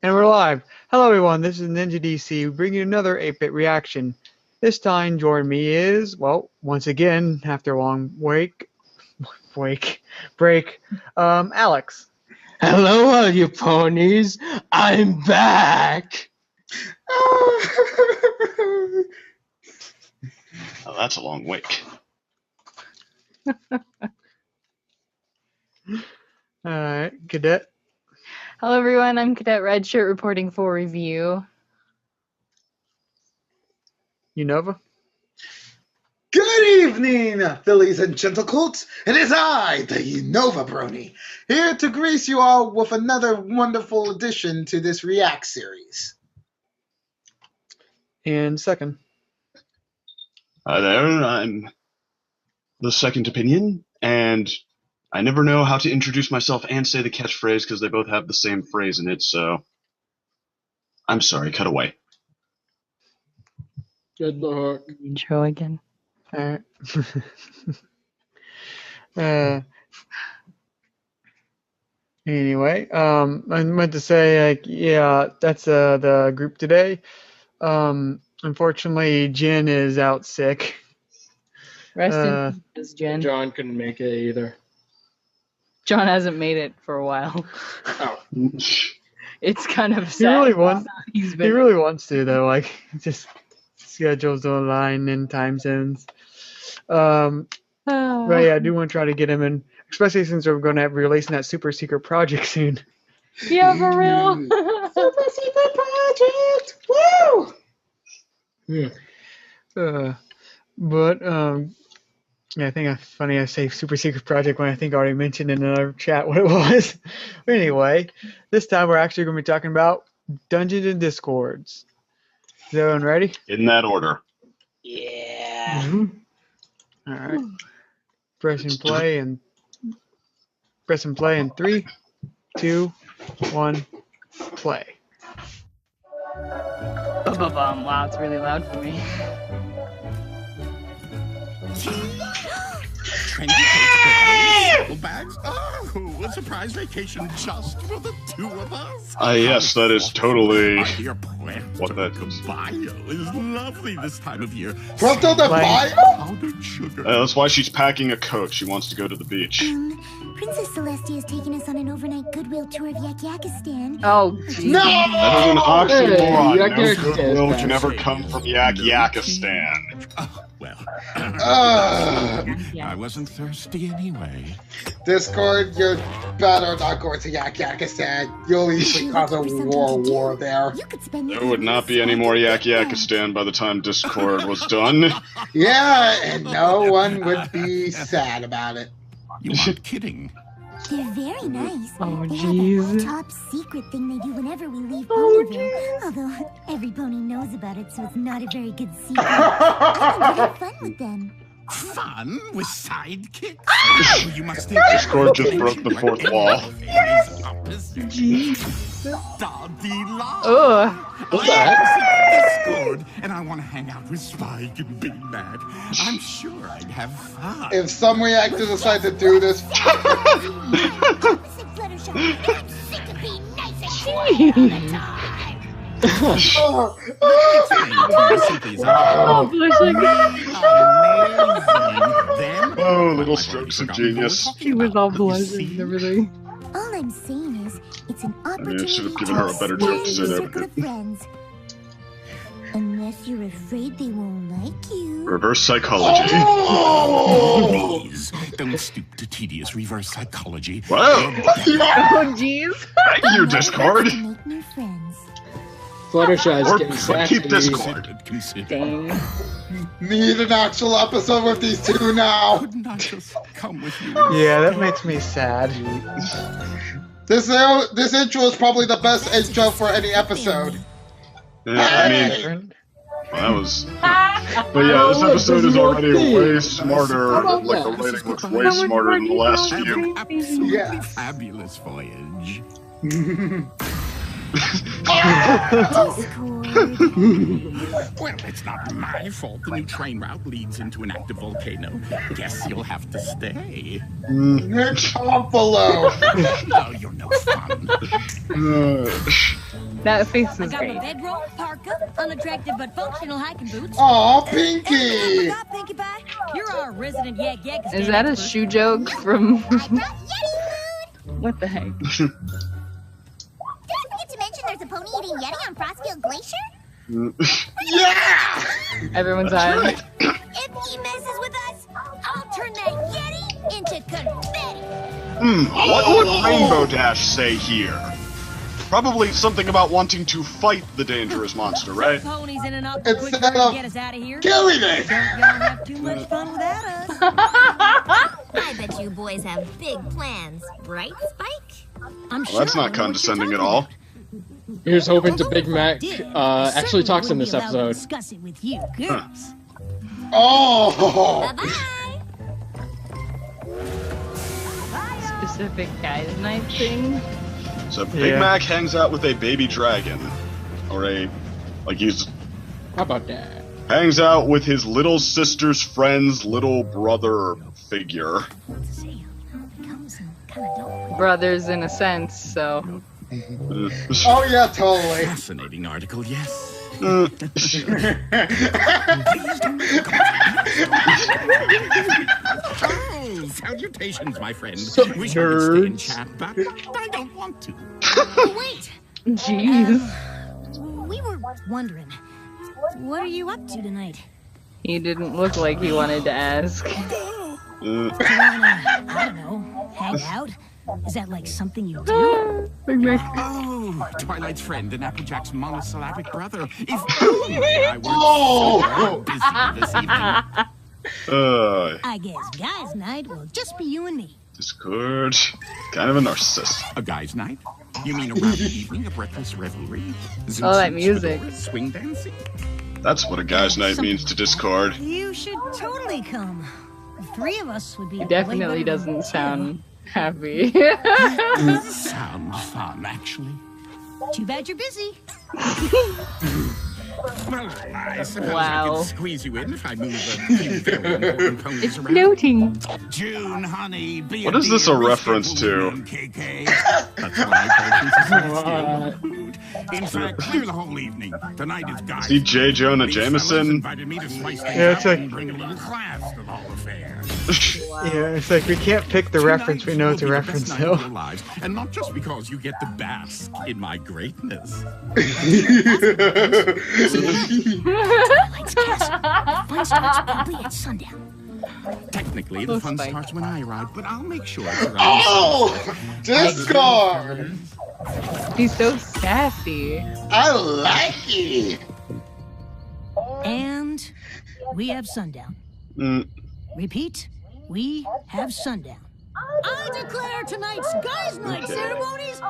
And we're live. Hello everyone, this is Ninja DC bringing you another 8-bit reaction. This time joining me is, well, once again, after a long break, Alex. Hello all you ponies, I'm back! Oh, that's a long wake. Alright, Cadet. Hello everyone, I'm Cadet Redshirt reporting for review. Unova. Good evening, fillies and gentlecolts. It is I, the Unova Brony, here to grace you all with another wonderful addition to this React series. And second. Hi there, I'm the second opinion, and I never know how to introduce myself and say the catchphrase because they both have the same phrase in it, so I'm sorry, cut away. Good luck. Intro again. Alright. Anyway, I meant to say, like, yeah, that's the group today. Unfortunately, Jen is out sick. Rest in peace, Jen. John couldn't make it either. John hasn't made it for a while. Oh. It's kind of He sad. really wants. He He really wants to though. Like, just schedules online and time zones. But yeah, I do want to try to get him in, especially since we're going to be releasing that super secret project soon. Yeah, for real. Super Secret Project! Woo! Yeah. Yeah, I think it's funny I say super secret project when I think I already mentioned in another chat what it was. But anyway, this time we're actually going to be talking about Dungeons and Discords. Is everyone ready? In that order. Yeah. All right. Press and play in 3, 2, 1, play. Wow, it's really loud for me. Trendy bags? Oh, a surprise vacation just for the two of us. Yes, that is totally Your plant what that is. bio is lovely this time of year. Puerto de Like- Bio? Powdered sugar. That's why she's packing a coat. She wants to go to the beach. Princess Celestia is taking us on an overnight goodwill tour of Yak-Yakistan. Oh, geez. No! That is an oxymoron. Hey, No Yak-Yakistan. goodwill can ever come from Yak-Yakistan. Oh, well. Yeah. I wasn't thirsty anyway. Discord, you're better not going to Yak-Yakistan. You'll easily cause a war there. You could spend There would not be any more Yak-Yakistan by the time Discord was done. Yeah, and no one would be sad about it. You aren't kidding. They're very nice. Oh, they have jeez. that top secret thing they do whenever we leave Oh, Ponyville. Although every pony knows about it, so it's not a very good secret. I think we have fun with them. Fun with sidekicks? Oh, you must think Discord just broke the fourth wall. Ugh. What the heck? Discord, and I want to hang out with Spike and Big Mac. I'm sure I'd have fun. If some reactors decide to do this, Opposite Fluttershy. I'm sick of being nice and quiet all the time. Oh, blushing. Oh, little strokes of genius. She was all blushing and everything. All I'm saying is, it's an I opportunity should have given her a better to joke to say expand there. your circle of friends. Unless you're afraid they won't like you. Reverse psychology. Please, don't stoop to tedious reverse psychology. Wow. Oh, jeez. Thank you, Discord. To make new friends. Fluttershy's Or getting keep sassy. Discord. Dang. need an actual episode with these two now. Couldn't I just come with you? Yeah, that makes me sad. This intro is probably the best intro for any episode. Yeah, I mean, that was. But yeah, this episode is already way smarter. Like the writing looks way smarter than the last few. Absolutely Yes. fabulous voyage. Well, it's not my fault the new train route leads into an active volcano. Guess you'll have to stay. Nick Buffalo. Oh, you're no fun. That face I is got my great. bedroll, parka, unattractive but functional hiking boots. Aw, And Pinky! I forgot, Pinkie Pie. You're our resident yak yak. Is that a shoe joke from? I brought Yeti food. What the heck? Did I forget to mention there's a pony eating Yeti on Frostfield Glacier? Yeah! Everyone's on. If he messes with us, I'll turn that Yeti into confetti. What would Rainbow Dash say here? Probably something about wanting to fight the dangerous monster, right? Ponies in an awful quick Instead hurry to of get us out of here. killing it! Don't y'all have too much fun without us. I bet you boys have big plans, right, Spike? I'm Well, that's not condescending at all. Here's hoping to Big Mac actually talks in this Certainly wouldn't be allowed to episode. discuss it with you girls. Oh! Bye-bye. Specific guys' night thing. So Big Yeah. Mac hangs out with a baby dragon. Or he's How about that? hangs out with his little sister's friend's little brother figure. Brothers in a sense, so. Oh yeah, totally. Fascinating article, yes. Oh, salutations, my friend. Sup, Wish I could stay in nerds? chat, but I don't want to. Wait, Jeez. we were wondering, what are you up to tonight? He didn't look like he wanted to ask. Do you wanna, I don't know, hang out? Is that like something you do? Big Mac. Oh, Twilight's friend and Applejack's monosyllabic brother. If only I weren't Oh! so busy this evening. I guess guys' night will just be you and me. Discord. Kind of a narcissist. A guy's night? You mean a rowdy evening of reckless revelry? Zoot Oh, that suits, music. fedoras, swing dancing? That's what a guy's night means to Discord. You should totally come. The three of us would be He way definitely better than doesn't sound happy. Sounds fun, actually. Too bad you're busy. Well, I suppose I Wow. can squeeze you in if I move a few very important ponies It's around. floating. June, honey, be What is this a reference to? KK. That's what I call food. In fact, clear the whole evening. Tonight is guys. See J. Jonah These fellas Jameson? invited me to slice things Yeah, it's up like- and bring a little class to the whole affair. Yeah, it's like we can't pick the reference. We know it's a reference Tonight will be though. the best night of your lives, and not just because you get to bask in my greatness. Lights cast. Fun starts probably at sundown. Technically, the Oh, fun Spike. starts when I arrive, but I'll make sure it's around. Oh! Discord! He's so sassy. I like it! And we have sundown. Mm, Repeat, we have sundown. I declare tonight's guys' night ceremonies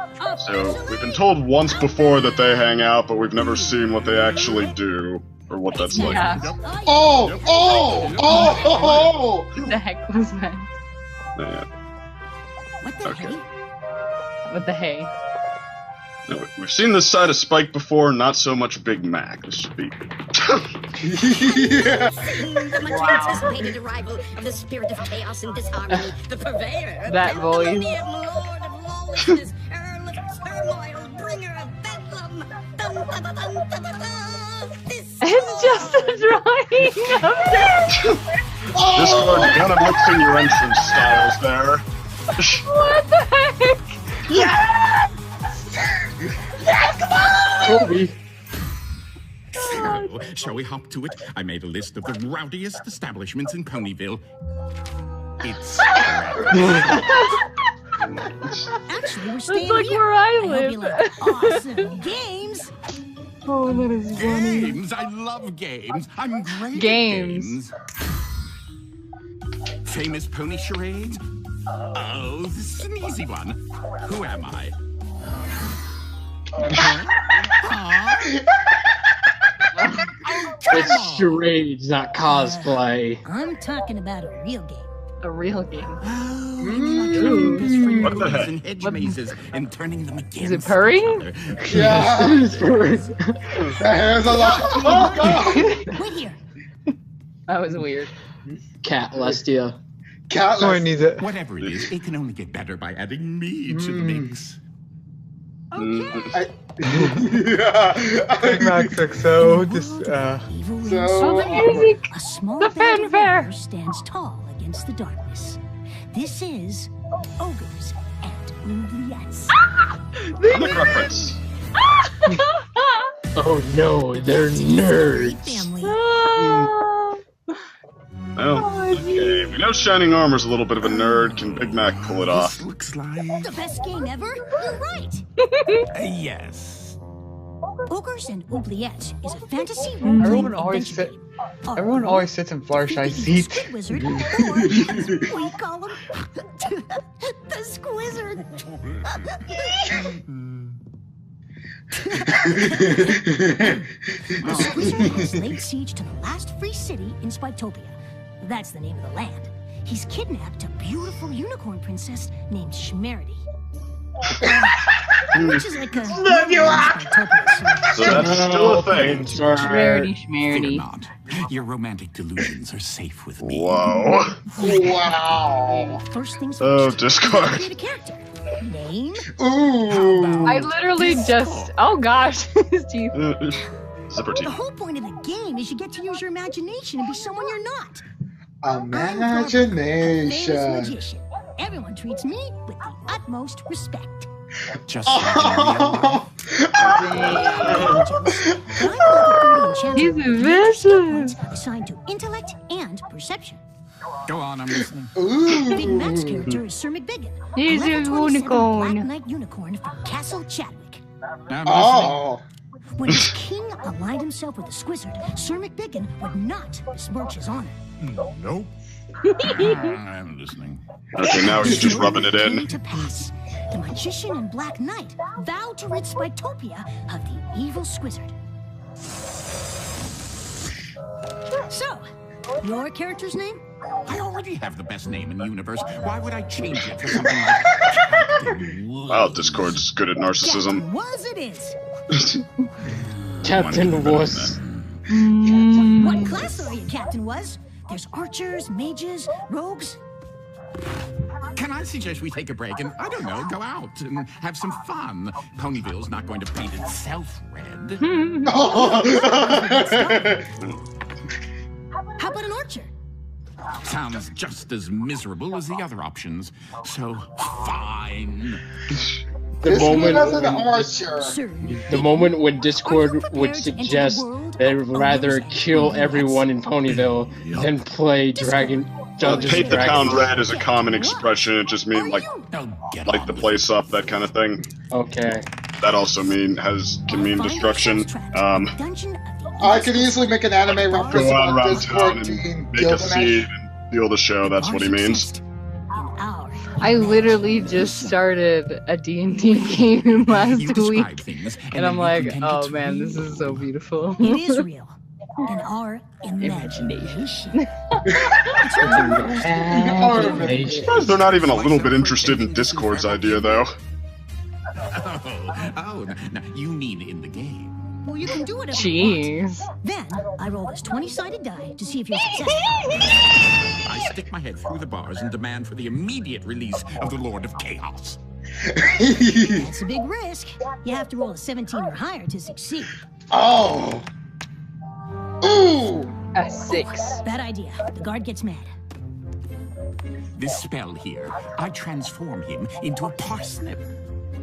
so, we've been told once before that they hang out, but we've never seen what they actually do. Or what that's like. Yeah. Oh! Oh! Oh! What the heck was that? Yeah. What the Okay. hey? What the hey? No, we've seen this side of Spike before, not so much Big Mac. This should be. Yeah! The much anticipated arrival of the spirit of chaos and disharmony, the purveyor of That voice. pandemonium, lord of lawlessness, earl of turmoil, bringer of bedlam. Dun, dun, dun, dun, dun, dun, dun. This It's just a drawing of him. Discord kind of mixing your entrance styles there. What the heck? Kobe. So, shall we hop to it? I made a list of the rowdiest establishments in Ponyville. It's Actually, we're staying like here. where I hope live. you like awesome games. Oh, that is funny. games. I love games. I'm great Games. at games. Famous pony charades? Oh, this is an easy one. Who am I? It's charades, not cosplay. I'm talking about a real game. A real game. What the heck? And hedge mazes and turning them against Is it purring? each other. Yeah! It's for- There's a lot. Oh god! Wait here. That was weird. Cat Lestia. Someone Catless. needs it. Whatever it is, it can only get better by adding me to the mix. Big Macs look so just Oh, the music! A small The band of fanfare! ogres stands tall against the darkness. This is Ogres and Oubliettes. Comic reference. Oh no, they're nerds. Family. Well, okay. We know Shining Armor's a little bit of a nerd. Can Big Mac pull it off? This looks like... The best game ever? You're right. yes. Ogres and Oubliettes is a fantasy Everyone always adventure sit. game. Everyone always sits in Fluttershy seats. Squid Wizard, or as we call him, the Squizzard. The Squizzard has laid siege to the last free city in Spitopia. That's the name of the land. He's kidnapped a beautiful unicorn princess named Schmerity. Which is like a... So that's still a thing. Schmerity, Fear schmerity. not. Your romantic delusions are safe with me. Whoa. Wow. First things Oh, first. Discord. Create a character. Name. Ooh. I literally just. Oh gosh, his teeth. Zipper The teeth. whole point of the game is you get to use your imagination and be someone you're not. Famous Imagination. magician. Everyone treats me with the utmost respect. Just like in real life. He's vicious. Assigned to intellect and perception. Go on, I'm listening. Big Mac's Ooh. character is Sir McBiggin. He's a level 27 unicorn. Black Knight unicorn from Castle Chadwick. I'm Oh. When his king aligned himself with the Squizzard, Sir McBiggin would not besmirch his honor. listening. Nope. I'm listening. Okay, now he's just rubbing it Came in. to pass. The magician and Black Knight vowed to rid Spitopia of the evil Squizzard. So, your character's name? I already have the best name in the universe. Why would I change it for something like Captain Wood? Wow, Discord's good at narcissism. Captain Was it is. Captain Was. What class are you, Captain Was? There's archers, mages, rogues. Can I suggest we take a break and, I don't know, go out and have some fun? Ponyville's not going to paint itself red. How about an archer? Sounds just as miserable as the other options. So, fine. The This one moment, has an when, archer. Sir, the moment when Discord Are you prepared would to enter the suggest world they of would rather ogres kill and everyone in oubliettes? Ponyville than play Dungeons Paint and the town Dragons. red is a common expression. It just means like Oh, get light on the with place up, that kind of thing. Okay. That also can mean Find destruction. yourselves trapped in the dungeon of the I could easily make an anime reference Go out about around Discord town being and make a Gilgamesh. scene and steal the show. That's what he means. In our I literally just started a D&D game last You describe week, things, and I'm then you like, pretend oh it's man, real. this is so beautiful. It is real. In our imagination. They're not even a little bit interested in Discord's idea, though. Oh, no, you mean in the game. Well, you can do whatever you want. Jeez. Then I roll this 20-sided die to see if you're successful. I stick my head through the bars and demand for the immediate release of the Lord of Chaos. That's a big risk. You have to roll a 17 or higher to succeed. Oh. Ooh. A 6. Bad idea. The guard gets mad. This spell here, I transform him into a parsnip.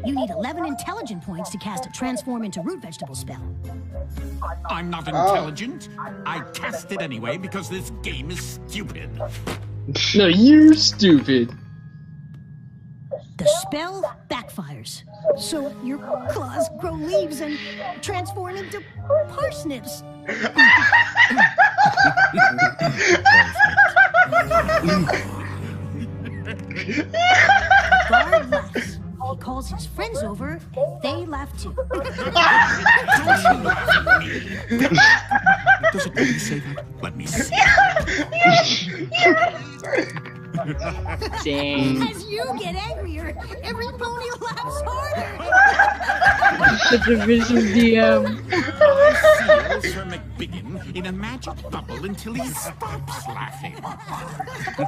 You need 11 intelligent points to cast a transform into root vegetable spell. I'm not intelligent. I cast it anyway because this game is stupid. No, you're stupid. The spell backfires. So your claws grow leaves and transform into parsnips. Guard laughs. He calls his friends over, and they laugh too. Does it really say that? Let me see. Dang. As you get angrier, every pony laughs harder. Such a vicious DM. I seal Sir McBiggin in a magic bubble until he stops laughing.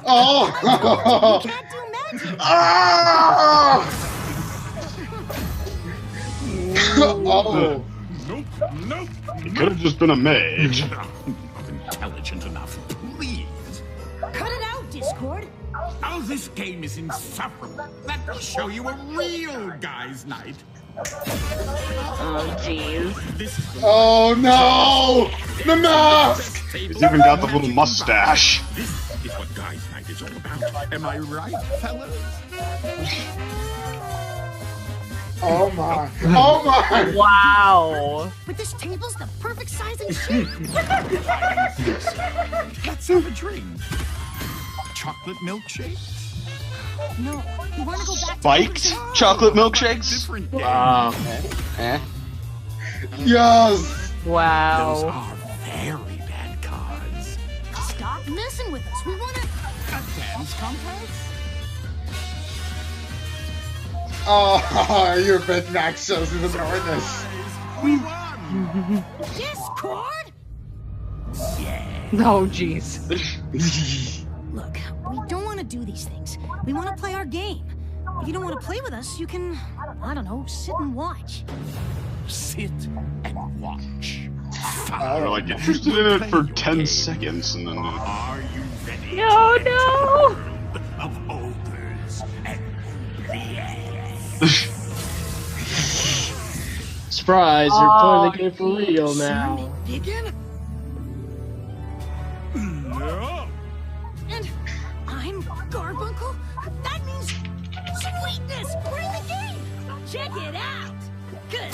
Oh. Can't do magic. Ah! Oh. Nope, nope. It could have just been a mage. Not intelligent enough, please. Cut it out, Discord. Oh, this game is insufferable. Let me show you a real guy's night. Oh, jeez. This is the Oh no! The mask! He's even got the little mustache. This is what guys' night is all about. Am I right, fellas? Oh my! Oh my! Wow. But this table's the perfect size and shape. Let's have a drink. Chocolate milkshake? No, you want to go back Spiked to chocolate milkshakes? Different game. Wow. Yes! Those Wow. are very bad cards. Stop messing with us. We want to. A dance contest? Oh, your Big Mac shows his awareness. We won! Discord? Oh, jeez. Look, we don't want to do these things. We want to play our game. If you don't want to play with us, you can, I don't know, sit and watch. Sit and watch. We're like interested in it for 10 seconds and then. Are you ready? No, no. Of ogres and Surprise, you're playing the game for real now. Begin. No. And I'm Garfunkel. That means sweetness. We're in the game. Check it out. Good.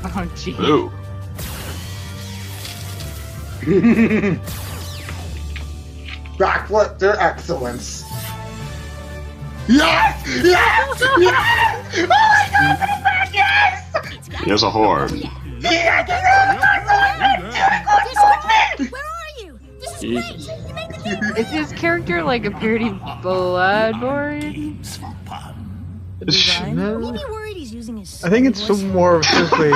Oh, jeez. Ooh. Backflip to excellence. Yes! Yes! Yes! Oh my god, Big Mac, yes! He has a horn. Yes! Discord, where are you? This is great. You made the game. Is his character like a parody Bloodborne? Design? Maybe worried he's using his. I think it's voice. more of simply,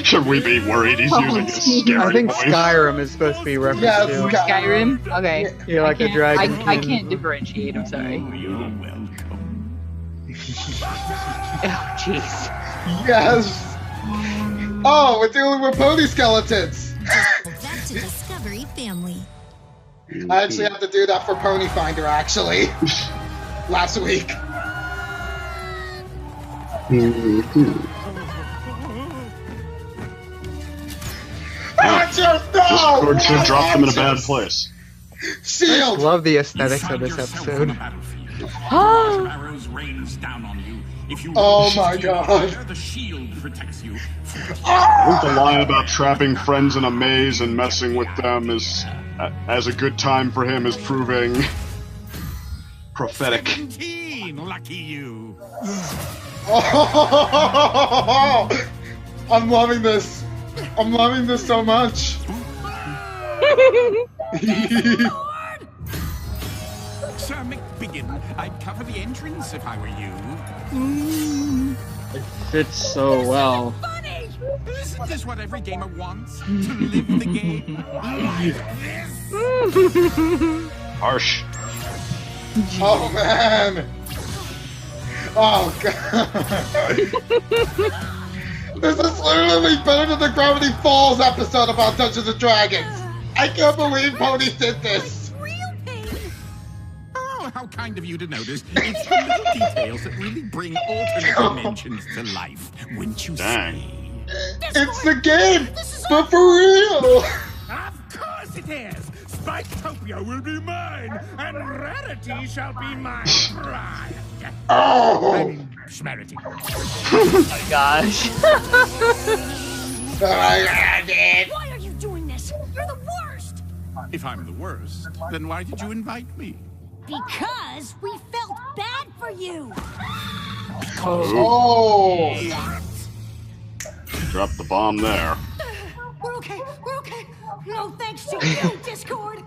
Should we be worried he's using his scary I think voice? Skyrim is supposed to be referenced Yes, to. Skyrim? Okay. Yeah, like I a can't- dragon. I can't differentiate, I'm sorry. You're welcome. Oh, jeez. Yes! Oh, we're dealing with pony skeletons! Back to Discovery Family. I actually have to do that for Pony Finder, actually. Last week. Discord should drop them in a bad place. Shield! Love the You aesthetics find of this yourself on the episode. battlefield. Oh. Arrows rains down on you. If you Oh wish my to God. fire, the shield protects you. I think the line about trapping friends in a maze and messing with them is, as a good time for him, is proving prophetic. 17, lucky you. Oh, I'm loving this. I'm loving this so much. Sir McBiggin, I'd cover the entrance if I were you. It fits so well. Funny. Isn't this what every gamer wants? To live the game like this? Harsh. Oh man. Oh god. This is literally better than the Gravity Falls episode about Dungeons and Dragons. I can't believe Pony did this. Real pain. Oh, how kind of you to notice. It's the little details that really bring alternate dimensions to life, wouldn't you Dang. say? It's the game, but for real. Of course it is! Spiketopia will be mine, and Rarity shall be my bride. Oh. Schmarity. Oh my gosh. Why are you doing this? You're the worst. If I'm the worst, then why did you invite me? Because we felt bad for you. Oh. Drop the bomb there. We're okay. We're okay. No thanks to you, Discord.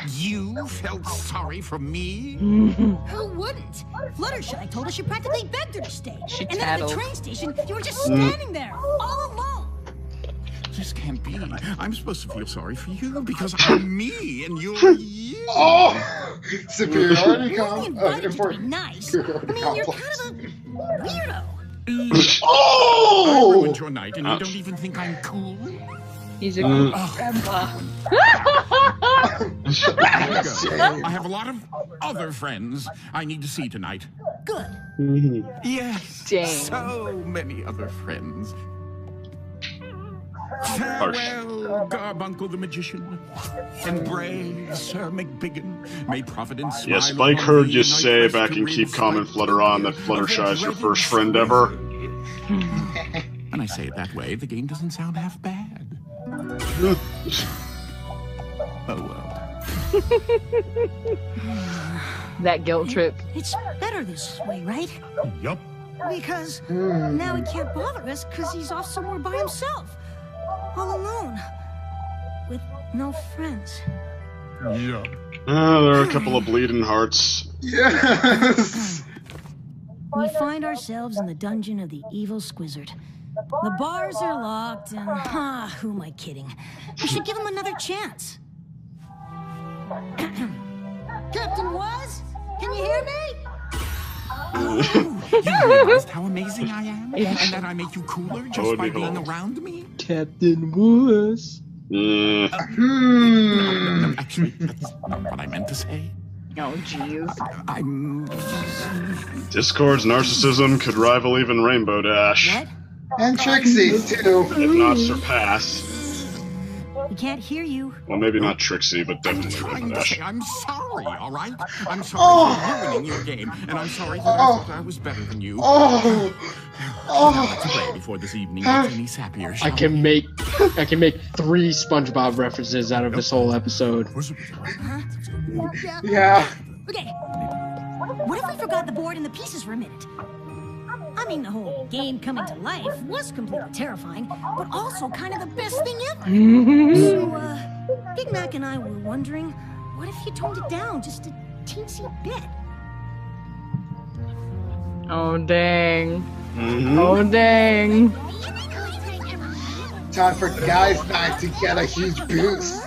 You felt sorry for me? Who wouldn't? Fluttershy told us you practically begged her to stay. She And then at the tattled. train station, you were just standing there, all alone. This can't be. I'm supposed to feel sorry for you because I'm me and you're you. Oh. Superiority You're only com. invited to be Important. nice. I Superiority mean, you're complex. kind of a weirdo. I Oh! ruined your night, and you don't even think I'm cool? He's a cool Ugh. grandpa. There you go. I have a lot of other friends I need to see tonight. Good. Yes, Dang. so many other friends. Harsh. Farewell, Garbuncle the Magician, and brave Sir McBiggin. May Providence smile Yeah, Spike upon heard thee you and say night back rest in to Keep rid Calm and Spike Flutter On that of Fluttershy is your dreaded first friend ever. And I say it that way, the game doesn't sound half bad. Oh well. That guilt trip. It's better this way, right? Yup. Because now he can't bother us because he's off somewhere by himself. All alone. With no friends. Yup. There are a couple of bleeding hearts. Yes! We find ourselves in the dungeon of the evil Squizzard. The bars are locked and, who am I kidding? We should give him another chance. Captain Was? Can you hear me? Oh, you realized how amazing I am? And that I make you cooler just by being around me? Captain Wuss. Yeah. No, actually, that's not what I meant to say. Oh, jeez. I'm... Discord's narcissism could rival even Rainbow Dash, What? And Trixie, too. if not surpass. We can't hear you. Well, maybe not Trixie, but I'm definitely trying Rainbow to say Dash. I'm sorry, all right? I'm sorry for ruining your game, and I'm sorry that I thought I was better than you. Oh! Now let's play before this evening gets any sappier, I shall can we? make 3 SpongeBob references out of this whole episode. Yeah. Okay. What if we forgot the board and the pieces for a minute? I mean, the whole game coming to life was completely terrifying, but also kind of the best thing ever. So, Big Mac and I were wondering, what if you toned it down just a teensy bit? Oh, dang. Mhm. Oh, dang. Time for guys night to get a huge boost.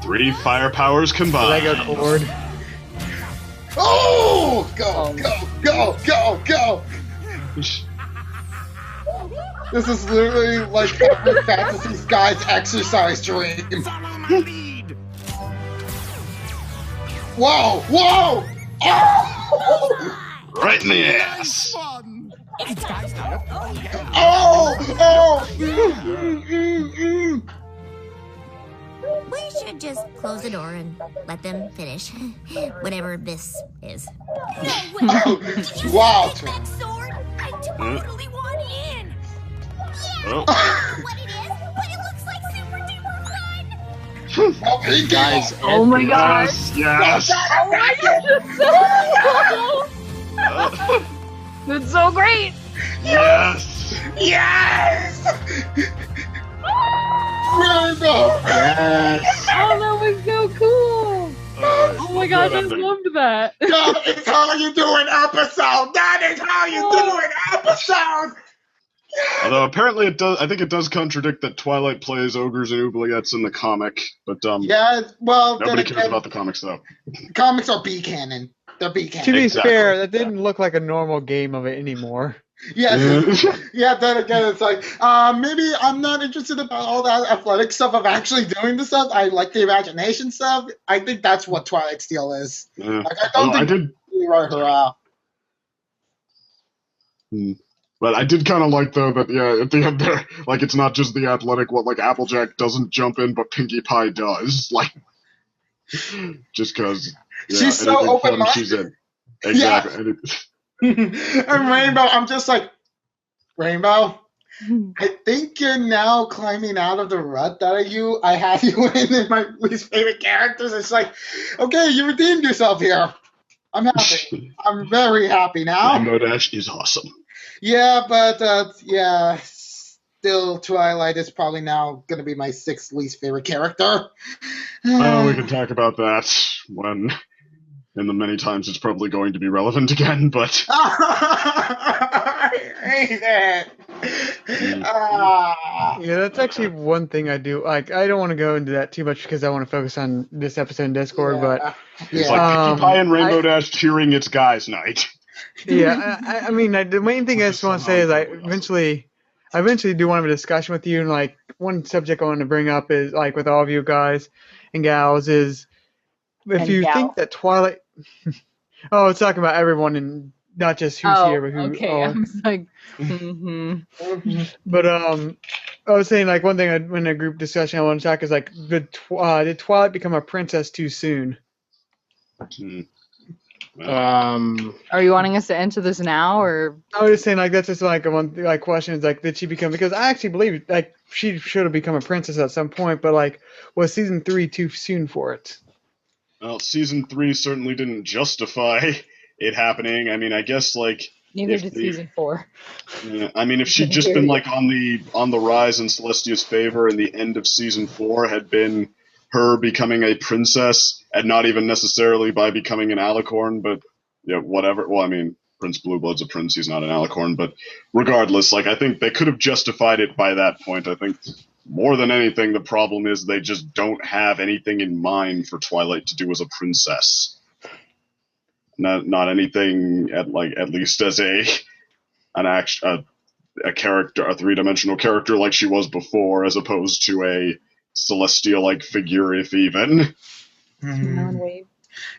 Three fire powers combined. Lego cord. Oh! Go, go, go, go, go! This is literally like every fantasy guy's exercise dream. Follow my lead! Whoa! Whoa! Oh! Right in the Nice ass. fun! It's guys night. Oh, yeah. Oh! Oh! We should just close the door and let them finish whatever this is. Wow! That sword? I totally want in. Yeah, Oh. I don't know what it is, but it looks like super duper fun. Oh, Pinky! Guys, Oh my god. Yes. That's so great. Yes. Yes! Rainbow! yes. Oh, that was so cool. Oh my gosh, I Good loved that. That is how you do an episode! That is how you do an episode! Although apparently it does, I think it does contradict that Twilight plays ogres and oubliettes in the comic, but Yeah, well, then nobody cares again, about the comics though. comics are B canon. They're B To canon. be Exactly. fair, that didn't look like a normal game of it anymore. Yes. Yeah, then again, it's like, maybe I'm not interested about all that athletic stuff of actually doing the stuff. I like the imagination stuff. I think that's what Twilight Steel is. Yeah. Like, I don't Although I think did, Leroy Hurrah. but I did kind of like though that at the end there, like it's not just the athletic. What like Applejack doesn't jump in, but Pinkie Pie does. Like, just because She's so open-minded. she's in. Exactly. And And Rainbow, I'm just like, Rainbow, I think you're now climbing out of the rut that I had you in my least favorite characters. It's like, okay, you redeemed yourself here. I'm happy. I'm very happy now. Rainbow Dash is awesome. Yeah, but yeah, still Twilight is probably now going to be my 6th least favorite character. Well, we can talk about that when, in the many times it's probably going to be relevant again, but I hate it. Yeah, that's actually one thing I do. Like, I don't want to go into that too much because I want to focus on this episode in Discord. But It's like Pinkie Pie and Rainbow I- Dash cheering its guys' night. yeah, I mean, the main thing I just want to say is I eventually do want to have a discussion with you. And like one subject I want to bring up is like with all of you guys and gals is if And you gal. think that Twilight. Oh, it's talking about everyone and not just who's here, but who. Okay. I was like, mm-hmm. But I was saying like one thing in a group discussion I want to talk is like did Twilight become a princess too soon? Are you wanting us to answer this now, or? I was just saying like that's just like one like question is like did she become, because I actually believe like she should have become a princess at some point, but like was season 3 too soon for it? Well, season 3 certainly didn't justify it happening. I mean, I guess like Neither did season 4. Yeah, I mean, if she'd just been like on the rise in Celestia's favor, and the end of season 4 had been her becoming a princess, and not even necessarily by becoming an alicorn, but yeah, whatever. Well, I mean, Prince Blueblood's a prince; he's not an alicorn. But regardless, like I think they could have justified it by that point. I think more than anything, the problem is they just don't have anything in mind for Twilight to do as a princess. Not anything at least as a character, a 3-dimensional character like she was before, as opposed to a Celestia-like figure, if even.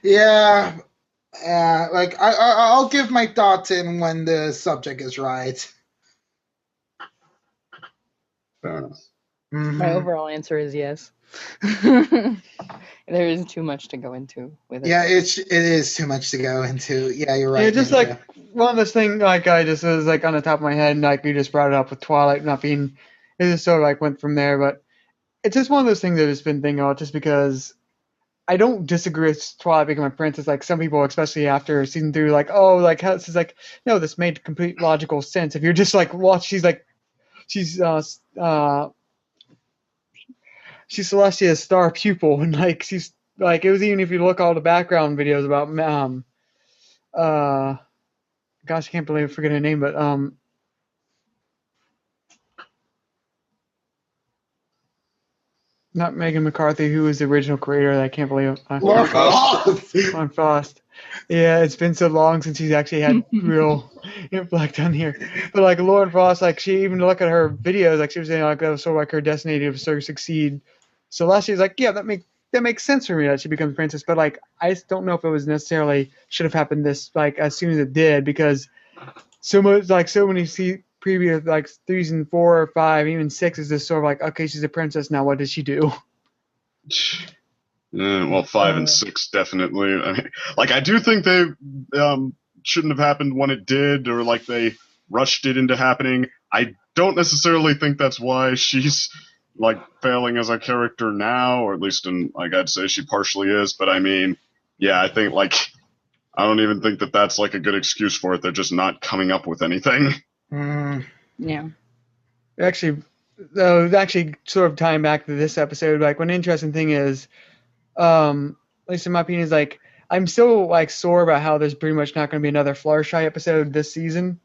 Yeah, like I'll give my thoughts in when the subject is right. Fair enough. My overall answer is yes. There isn't too much to go into with it. Yeah, it is too much to go into. Yeah, you're right. Yeah, just like one of those things, like I just was like on the top of my head, and like we just brought it up with Twilight not being, it just sort of like went from there. But it's just one of those things that I've just been thinking about, just because I don't disagree with Twilight becoming a princess. Like some people, especially after season 3, like oh, like how this is like no, this made complete logical sense. If you're just like watch, she's Celestia's star pupil, and like she's like it was, even if you look all the background videos about gosh, I can't believe I forget her name, but not Megan McCarthy, who was the original creator. I can't believe Lauren Frost. Lauren Frost. Yeah, it's been so long since she's actually had real impact on here. But like Lauren Frost, like she even look at her videos, like she was saying like that was sort of like her destiny to sort of succeed. So last year's like, yeah, that makes sense for me that she becomes princess. But like I just don't know if it was necessarily should have happened this like as soon as it did, because so many previous like season 4 or 5, even 6 is just sort of like, okay, she's a princess now. What does she do? Well, 5 and 6 definitely. I mean, like I do think they shouldn't have happened when it did, or like they rushed it into happening. I don't necessarily think that's why she's like failing as a character now, or at least in like I'd say she partially is. But I mean, yeah, I think like I don't even think that that's like a good excuse for it. They're just not coming up with anything. Yeah. Actually, sort of tying back to this episode, like one interesting thing is, at least in my opinion, is like I'm still like sore about how there's pretty much not going to be another Fluttershy episode this season.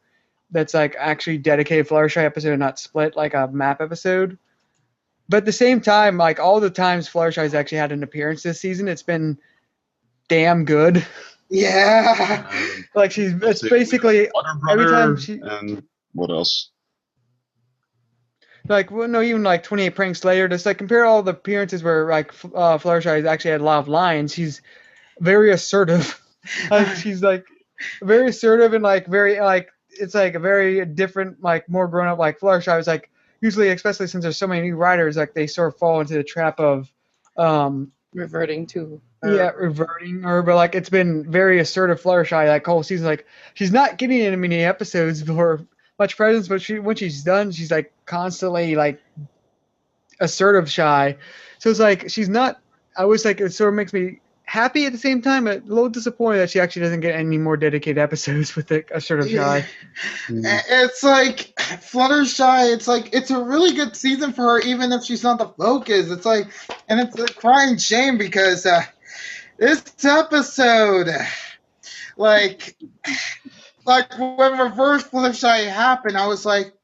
That's like actually dedicated Fluttershy episode, not split like a map episode. But at the same time, like all the times Fluttershy's actually had an appearance this season, it's been damn good. Yeah. Like it's basically every time she. And what else? Like, well, no, even like 28 Pranks Later, just like compare all the appearances where like Fluttershy has actually had a lot of lines. She's very assertive. Like she's like very assertive and like very like it's like a very different, like more grown up. Like Fluttershy was like usually, especially since there's so many new writers, like they sort of fall into the trap of reverting to reverting her. But like it's been very assertive Fluttershy like whole season. Like she's not getting in many episodes for much presence, but when she's done, she's like constantly like assertive shy. So it's like she's not. I was like it sort of makes me happy at the same time, but a little disappointed that she actually doesn't get any more dedicated episodes with the assertive shy. It's like Fluttershy. It's like it's a really good season for her, even if she's not the focus. It's like, and it's a crying shame because this episode, like when Reverse Fluttershy happened, I was like,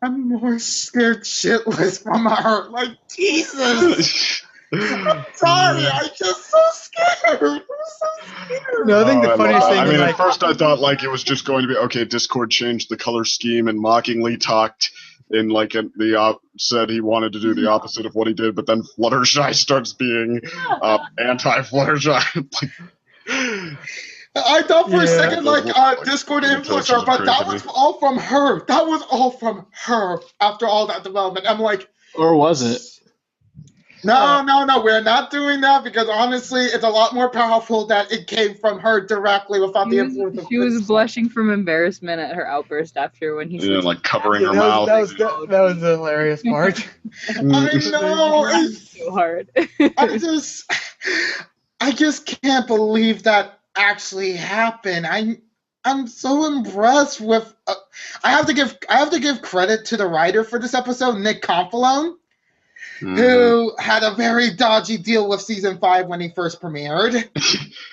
I'm more scared shitless from her. Like, Jesus. I'm sorry. I'm just so scared. I'm so scared. No, I think the love funniest that. thing I is mean, like at first I thought like it was just going to be okay. Discord changed the color scheme and mockingly talked in like said he wanted to do the opposite of what he did, but then Fluttershy starts being anti-Fluttershy. I thought for a second, like, Like, Discord little influenced touches her, of but that was creativity. all from her. That was all from her after all that development. I'm like, Or was it? no, we're not doing that because honestly, it's a lot more powerful that it came from her directly without the influence of She was Chris. blushing from embarrassment at her outburst after when he Yeah, said like covering yeah, her that mouth. was the hilarious part. I know. so hard. I just can't believe that actually happened. I'm so impressed with. I have to give credit to the writer for this episode, Nick Confalone, who had a very dodgy deal with season 5 when he first premiered.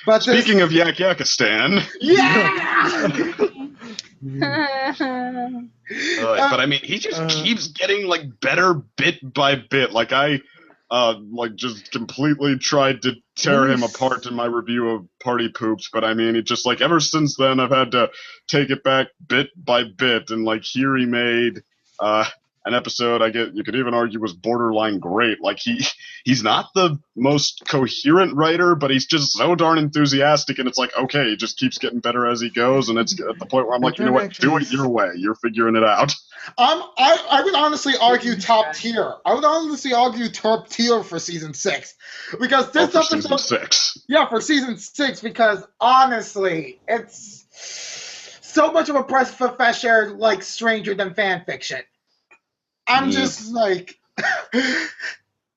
But Speaking of Yak Yakistan, yeah. but I mean, he just keeps getting like better bit by bit. Like I, like just completely tried to tear him apart in my review of Party Poops, but I mean, it just like ever since then I've had to take it back bit by bit, and like here he made an episode you could even argue was borderline great. Like he's not the most coherent writer, but he's just so darn enthusiastic, and it's like, okay, he just keeps getting better as he goes, and it's at the point where I'm like, you know what, do it your way. You're figuring it out. I would honestly argue top tier. I would honestly argue top tier for season 6 because this episode. Season 6. Yeah, for season 6 because honestly, it's so much of a breath of fresh air, like Stranger Than fan fiction. I'm just like, and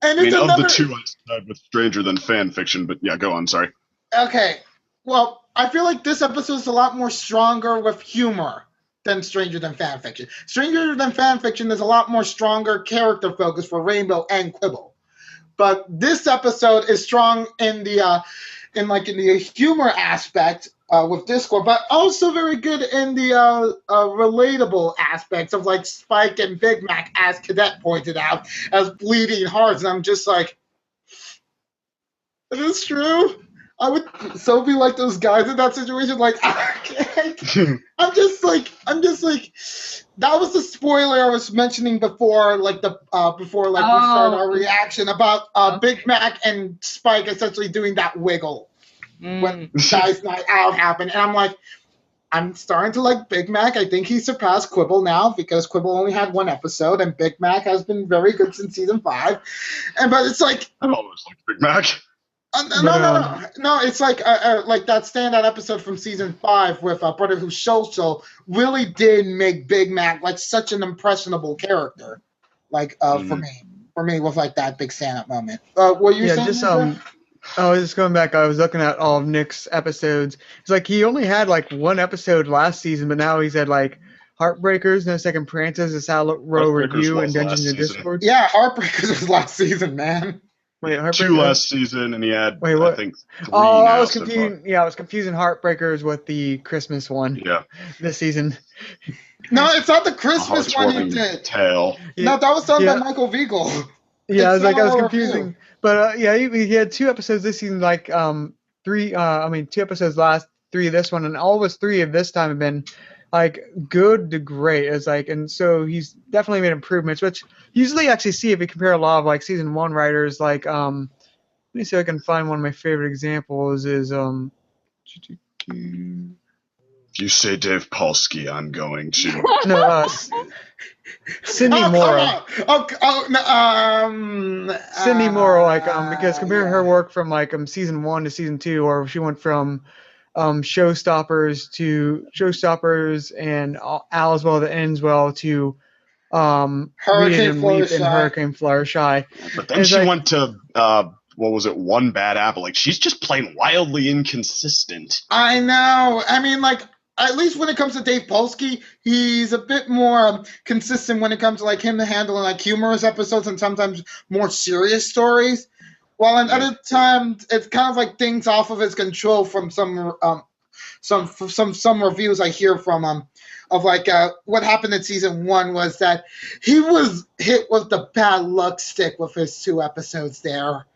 I mean, of the two, I side with Stranger Than fan fiction, but yeah, go on. Sorry. Okay, well, I feel like this episode is a lot more stronger with humor than Stranger Than fan fiction. Stranger Than fan fiction is a lot more stronger character focus for Rainbow and Quibble, but this episode is strong in the humor aspect with Discord, but also very good in the relatable aspects of like Spike and Big Mac, as Cadet pointed out, as bleeding hearts. And I'm just like, is this true? I would so be like those guys in that situation. Like, I'm just like, that was the spoiler I was mentioning before, like we started our reaction about Big Mac and Spike essentially doing that wiggle when Guys Night Out happened, and I'm like, I'm starting to like Big Mac. I think he surpassed Quibble now because Quibble only had 1 episode, and Big Mac has been very good since season 5. But it's like, I've always liked Big Mac. No. It's like that standout episode from season 5 with Brother Who Social really did make Big Mac like such an impressionable character. Like for me with like that big stand-up moment. Were you saying? I was just going back. I was looking at all of Nick's episodes. It's like he only had like 1 episode last season, but now he's had like Heartbreakers, No Second Prances, a Salad Row Review, and Dungeons and Discord. Yeah, Heartbreakers was last season, man. Wait, 2 last season, and he had I think 3 I was now confusing. so Yeah, I was confusing Heartbreakers with the Christmas one. Yeah. This season. No, it's not the Christmas one you did. Tale. No, that was done by Michael Vigel. Yeah, I was confusing. Review. But he had 2 episodes this season, like 2 episodes last, 3 of this one, and all of his 3 of this time have been like good to great. It's like, and so he's definitely made improvements, which usually actually see if you compare a lot of like season 1 writers. Like let me see if I can find one of my favorite examples. Is If you say Dave Polsky, I'm going to. No, Cindy Morrow. Cindy Morrow, like because compare her work from like season 1 to season 2, or she went from Showstoppers and Al as well that ends well to Read and Weep and Hurricane Fluttershy. But then she went to what was it, One Bad Apple. Like she's just plain wildly inconsistent. I know. I mean, like, at least when it comes to Dave Polsky, he's a bit more consistent when it comes to like him handling like humorous episodes and sometimes more serious stories. While in other times, it's kind of like things off of his control from some some reviews I hear from him of like what happened in season 1 was that he was hit with the bad luck stick with his 2 episodes there.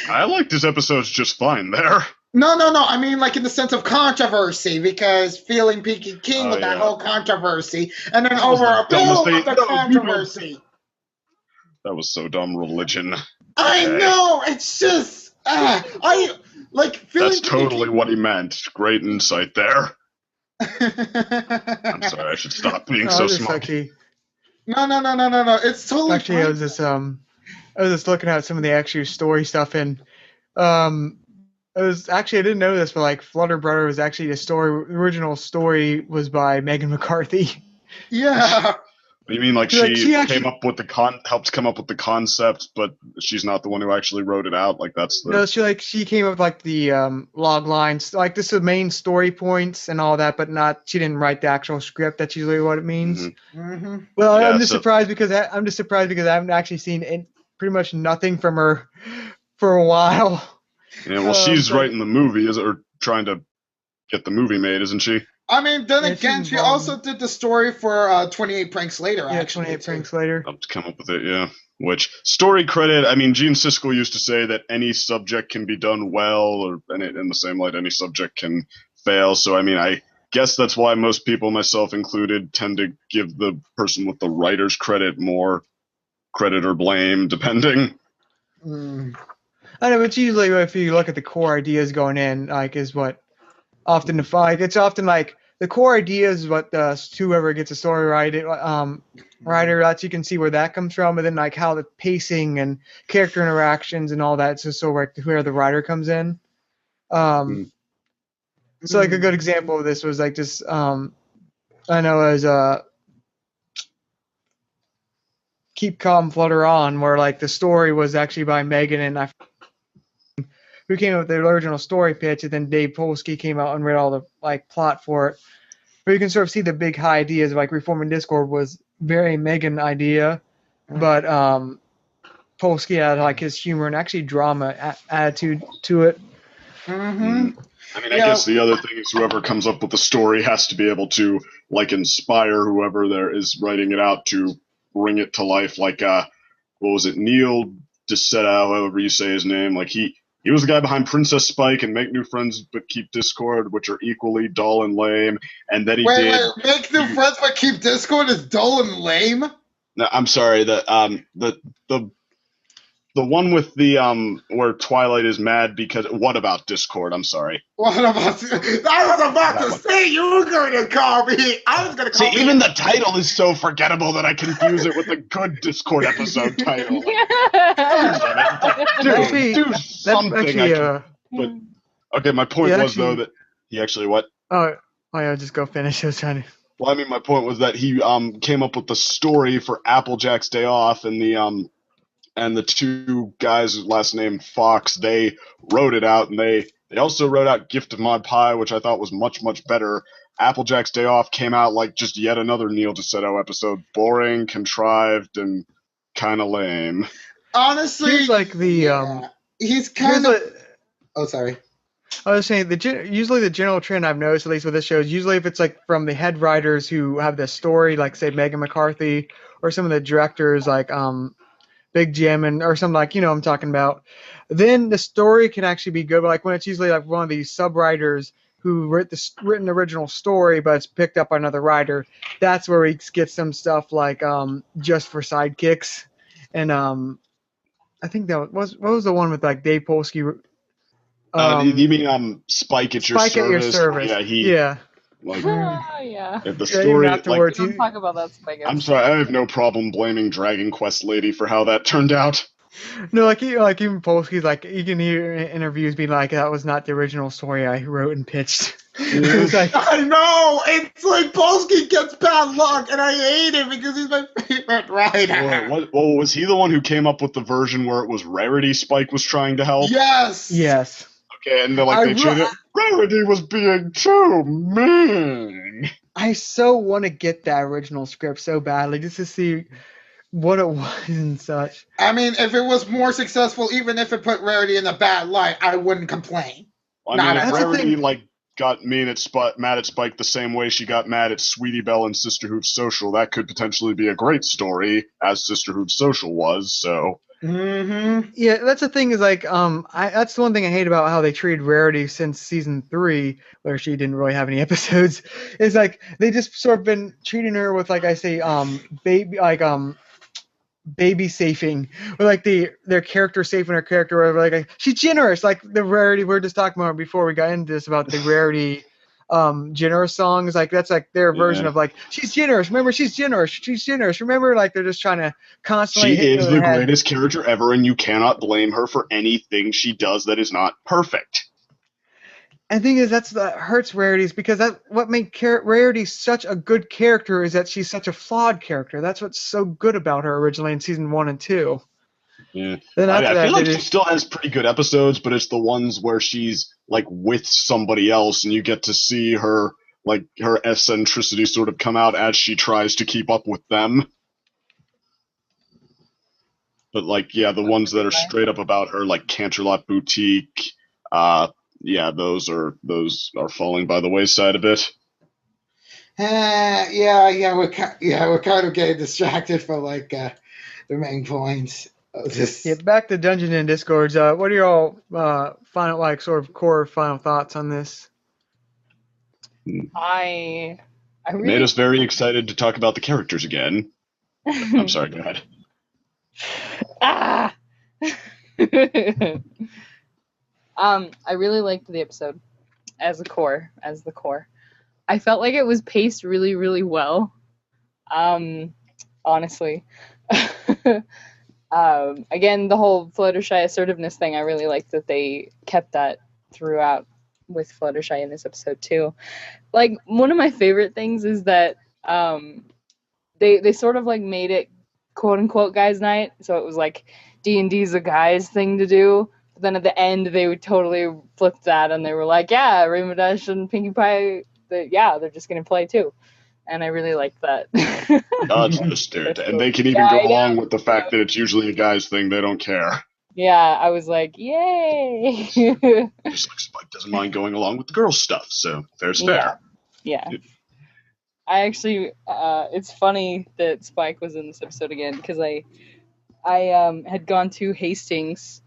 I liked his episodes just fine there. No. I mean, like in the sense of controversy, because feeling Peaky King with that whole controvery, and then over a bill with the controversy. That was so dumb. Religion. I know. It's just I like feeling. That's totally what he meant. Great insight there. I'm sorry. I should stop being so smart. No. It's totally. Actually, fine. I was just looking at some of the actual story stuff, and it was actually, I didn't know this, but like Flutter Brother was actually the original story was by Megan McCarthy. Yeah. You mean like she came up with helped come up with the concept, but she's not the one who actually wrote it out? Like that's the... No, she came up with like the log lines, like this is the main story points and all that, but she didn't write the actual script. That's usually what it means. Mm-hmm. Well, yeah, I'm just surprised because I haven't actually seen pretty much nothing from her for a while. Yeah, well, she's writing the movie, or trying to get the movie made, isn't she? I mean, then again, she also did the story for 28 Pranks Later. Yeah, 28 Pranks Later. I'll come up with it, yeah. Which, story credit, I mean, Gene Siskel used to say that any subject can be done well, or in the same light, any subject can fail. So, I mean, I guess that's why most people, myself included, tend to give the person with the writer's credit more credit or blame, depending. I know, but usually if you look at the core ideas going in, like, is what often defined. It's often like the core idea is what whoever gets a story writer, that you can see where that comes from, and then like how the pacing and character interactions and all that. So like where the writer comes in. So like a good example of this was like this. I know as Keep Calm, Flutter On, where like the story was actually by Megan and who came up with the original story pitch, and then Dave Polsky came out and read all the like plot for it. But you can sort of see the big high ideas, like Reforming Discord was very Megan idea, but Polsky had like his humor and actually drama attitude to it. Mm-hmm. I mean, I guess the other thing is whoever comes up with the story has to be able to like inspire whoever there is writing it out to bring it to life. Like, what was it, Neil DeSeta, however you say his name, like he was the guy behind Princess Spike and Make New Friends But Keep Discord, which are equally dull and lame. And then Wait, Make New Friends But Keep Discord is dull and lame? No, I'm sorry. The one with the where Twilight is mad because what about Discord? I'm sorry. What about? I was about to say you were going to call me. I was going to call me. Even the title is so forgettable that I confuse it with a good Discord episode title. Do something. But okay, my point was though that he actually what? Oh yeah, just go finish. I was trying to. Well, I mean, my point was that he came up with the story for Applejack's Day Off, and the two guys' last name Fox, they wrote it out, and they also wrote out Gift of Mod Pie, which I thought was much, much better. Applejack's Day Off came out like just yet another Neil DeSeta episode. Boring, contrived, and kind of lame. Honestly, he's like the he's kind of. Oh, sorry. I was saying usually the general trend I've noticed, at least with this show, is usually if it's like from the head writers who have the story, like say Megan McCarthy, or some of the directors like Big Jim or something like, I'm talking about, then the story can actually be good. But like when it's usually like one of these sub-writers who written the original story, but it's picked up by another writer, that's where he gets some stuff like Just for Sidekicks. And I think that was, what was the one with like Dave Polsky? You mean Spike at Your Service? Spike at Your Service. Yeah. Like, yeah. The story, afterwards, like, don't talk about that Spike. I'm sorry, I have no problem blaming Dragon Quest Lady for how that turned out. No, even Polsky's like, you can hear interviews being like, that was not the original story I wrote and pitched. It's like, I know, it's like Polsky gets bad luck, and I hate him because he's my favorite writer. Well, was he the one who came up with the version where it was Rarity Spike was trying to help? Yes. Okay, and they changed it. Rarity was being too mean. I so want to get that original script so badly just to see what it was and such. I mean, if it was more successful, even if it put Rarity in a bad light, I wouldn't complain. Well, I mean, if Rarity got mad at Spike the same way she got mad at Sweetie Belle and Sisterhood Social. That could potentially be a great story, as Sisterhood Social was. So. Mm-hmm. Yeah, that's the thing is like that's the one thing I hate about how they treated Rarity since season 3, where she didn't really have any episodes. Is like they just sort of been treating her with like I say baby safing, or like their character safing her character, or like she's generous, like the Rarity we were just talking about before we got into this about the Rarity generous songs. Like that's like their version of like she's generous. Remember, she's generous. She's generous. Remember, like they're just trying to constantly. She hit is you in the head. greatest character ever, and you cannot blame her for anything she does that is not perfect. And the thing is, that hurts Rarity's because that what made Rarity such a good character is that she's such a flawed character. That's what's so good about her originally in season 1 and 2. Yeah. Then I after that, feel like they she still has pretty good episodes, but it's the ones where she's like with somebody else, and you get to see her like her eccentricity sort of come out as she tries to keep up with them. But like, yeah, the ones that are straight up about her, like Canterlot Boutique, those are falling by the wayside a bit. We're kind of getting distracted from like the main points. Yeah, back to Dungeon and Discords. What are your all final like sort of core final thoughts on this? I It really made us very excited to talk about the characters again. I'm sorry, go ahead. Ah! I really liked the episode as the core. I felt like it was paced really, really well. Honestly. Again, the whole Fluttershy assertiveness thing, I really liked that they kept that throughout with Fluttershy in this episode too. Like, one of my favorite things is that they sort of like made it quote unquote guys night, so it was like D&D's a guys thing to do, but then at the end they would totally flip that and they were like, yeah, Rainbow Dash and Pinkie Pie, they're just gonna play too. And I really liked that. That's understood. And they can even go along with the fact that it's usually a guy's thing. They don't care. Yeah, I was like, yay! Just like Spike doesn't mind going along with the girls' stuff, so fair's fair. Yeah. I actually, it's funny that Spike was in this episode again, because I had gone to Hastings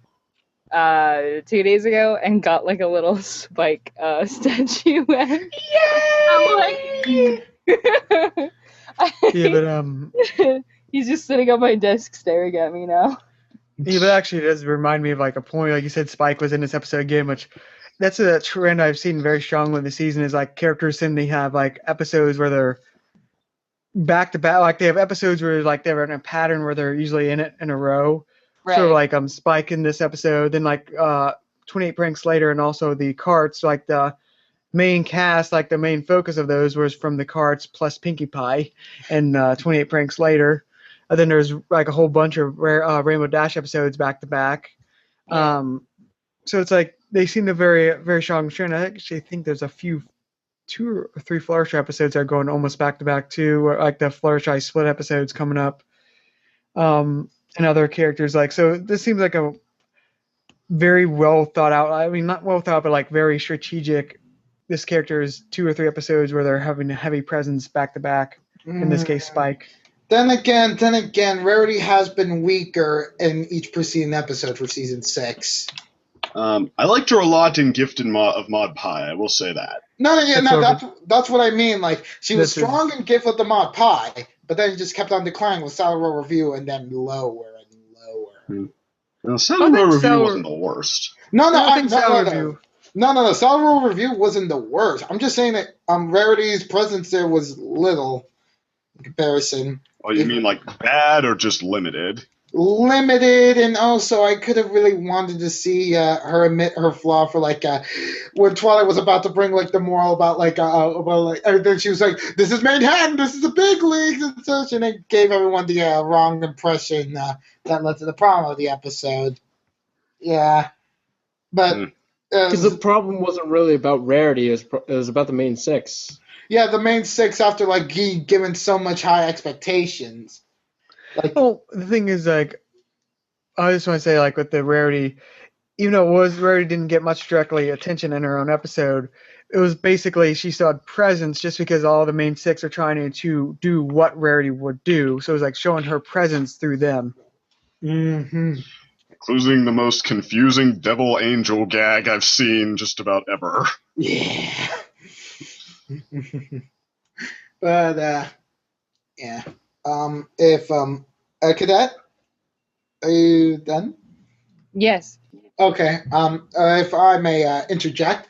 2 days ago and got like a little Spike statue. And I'm like, Yeah, but he's just sitting on my desk staring at me now. Yeah, but actually, it does remind me of like a point. Like you said, Spike was in this episode again, which that's a trend I've seen very strongly this season. Is like characters tend to have like episodes where they're back to back. Like they have episodes where like they're in a pattern where they're usually in it in a row. Right. Sort of like Spike in this episode, then like 28 Pranks Later, and also the Carts. Like the main cast, like the main focus of those was from the Carts plus Pinkie Pie, and 28 Pranks Later. And then there's like a whole bunch of Rainbow Dash episodes back to back. So it's like they seem to very, very strong trend. I actually think there's a few 2 or 3 Fluttershy episodes that are going almost back to back too, or like the Fluttershy split episodes coming up. And other characters like, so this seems like a very well thought out, I mean not well thought, but like very strategic. This character is 2 or 3 episodes where they're having a heavy presence back to back. In this case, Spike. Then again, Rarity has been weaker in each preceding episode for season 6. I liked her a lot in Gift of Mod Pie, I will say that. That's what I mean. Like, she was strong in Gift of the Mod Pie, but then it just kept on declining with Sour Row Review and then lower and lower. Well, Sour Row Review wasn't the worst. No. Sour Row Review wasn't the worst. I'm just saying that Rarity's presence there was little in comparison. Oh, you mean like bad or just limited? Limited, and also I could have really wanted to see her admit her flaw for like when Twilight was about to bring like the moral about then she was like, "This is Manhattan, this is the big leagues," and such, and it gave everyone the wrong impression that led to the problem of the episode. Yeah, but because the problem wasn't really about Rarity; it was about the main 6. Yeah, the main 6 after like given so much high expectations. Like, the thing is, like, I just want to say, like, with the Rarity, even though it was Rarity didn't get much directly attention in her own episode, it was basically she still had presence just because all the main six are trying to do what Rarity would do. So it was like showing her presence through them. Mm-hmm. Including the most confusing devil angel gag I've seen just about ever. Yeah. But yeah. If Cadet, are you done? Yes. Okay. If I may interject,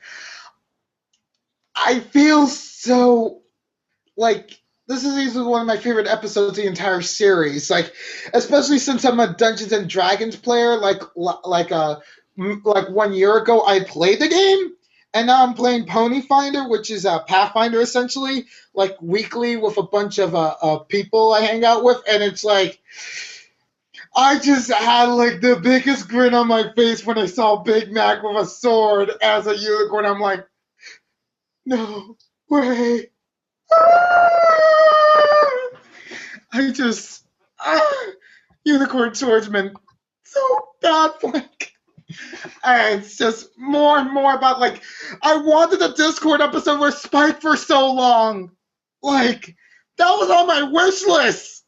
I feel so like this is easily one of my favorite episodes of the entire series. Like, especially since I'm a Dungeons and Dragons player. Like 1 year ago, I played the game, and now I'm playing Pony Finder, which is a Pathfinder essentially, like weekly with a bunch of people I hang out with, and it's like. I just had like the biggest grin on my face when I saw Big Mac with a sword as a unicorn. I'm like, no way. I just, unicorn swordsman, so bad. Like, it's just more and more about like, I wanted a Discord episode with Spike for so long. Like, that was on my wish list.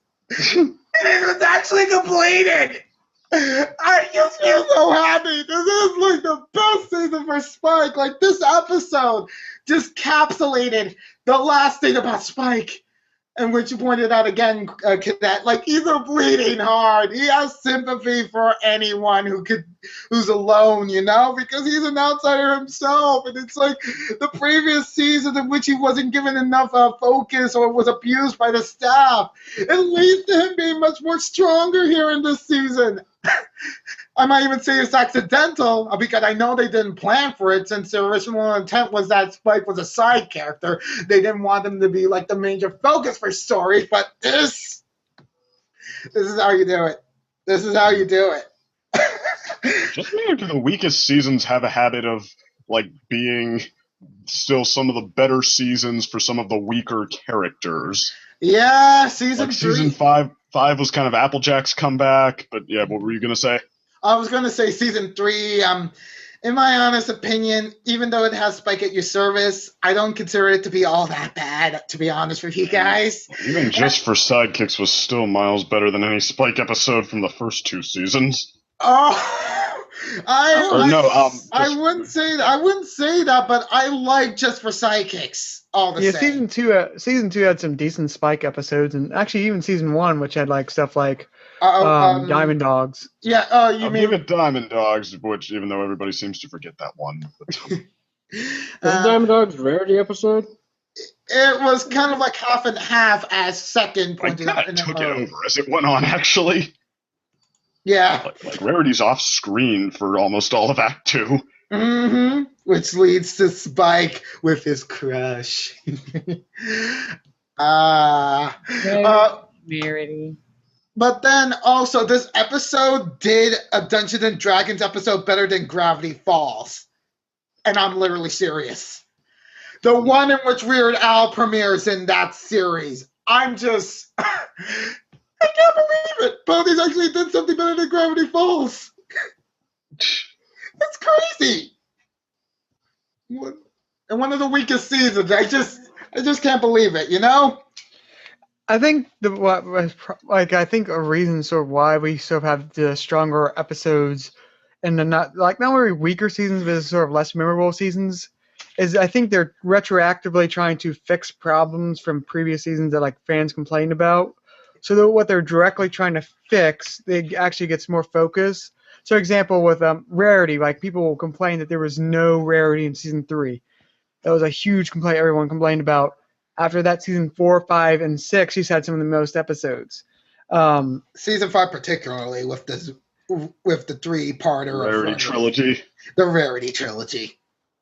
And it was actually completed. I just feel so happy. This is like the best season for Spike. Like this episode just capsulated the last thing about Spike. And which you pointed out again, Cadet, like he's a bleeding heart. He has sympathy for anyone who's alone, you know, because he's an outsider himself. And it's like the previous season in which he wasn't given enough focus or was abused by the staff. It leads to him being much more stronger here in this season. I might even say it's accidental because I know they didn't plan for it since the original intent was that Spike was a side character. They didn't want him to be like the major focus for stories, but this is how you do it. This is how you do it. Just maybe the weakest seasons have a habit of like being still some of the better seasons for some of the weaker characters. Yeah, season 3. Season 5 was kind of Applejack's comeback, but yeah, what were you gonna say? I was going to say season 3, in my honest opinion, even though it has Spike at your service, I don't consider it to be all that bad, to be honest with you guys. Even just for sidekicks was still miles better than any Spike episode from the first 2 seasons. Oh, I wouldn't say that, but I like just for sidekicks all the same. Season two had some decent Spike episodes, and actually even season 1, which had like stuff like Diamond Dogs. Yeah. Oh, you mean even Diamond Dogs, which even though everybody seems to forget that one. Was Diamond Dogs Rarity episode? It was kind of like half and half as second. I kind of took it over as it went on, actually. Yeah. Like Rarity's off screen for almost all of Act 2. Mm-hmm. Which leads to Spike with his crush. Rarity. But then also, this episode did a Dungeons and Dragons episode better than Gravity Falls. And I'm literally serious. The one in which Weird Al premieres in that series. I'm just... I can't believe it. Ponies actually did something better than Gravity Falls. It's crazy. And one of the weakest seasons. I just can't believe it, you know? I think I think a reason sort of why we sort of have the stronger episodes and the not only weaker seasons but sort of less memorable seasons is I think they're retroactively trying to fix problems from previous seasons that like fans complained about. So that what they're directly trying to fix, they actually gets more focus. So, example with Rarity, like people will complain that there was no Rarity in season 3. That was a huge complaint everyone complained about. After that, season 4, 5, and 6, she's had some of the most episodes. Season 5 particularly with the 3-parter Rarity trilogy. The Rarity trilogy.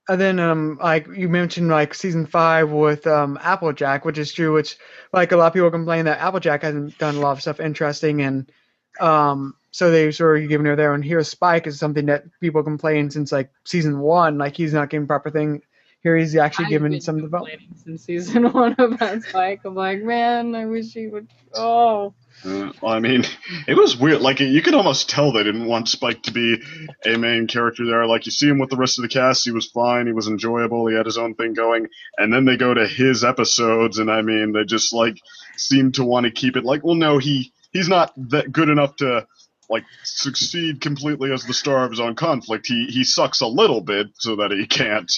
And then, like you mentioned, like season 5 with Applejack, which is true. Which, like a lot of people complain that Applejack hasn't done a lot of stuff interesting, and so they sort of given her there. And here, Spike is something that people complain since like season 1, like he's not getting proper thing. here he's actually I've given been some development. complaining since season 1 about Spike. I'm like, man, I wish he would. Oh. Well, I mean, it was weird. Like, you could almost tell they didn't want Spike to be a main character there. Like, you see him with the rest of the cast, he was fine, he was enjoyable, he had his own thing going. And then they go to his episodes, and I mean, they just, like, seem to want to keep it like, well, no, he's not that good enough to, like, succeed completely as the star of his own conflict. He sucks a little bit so that he can't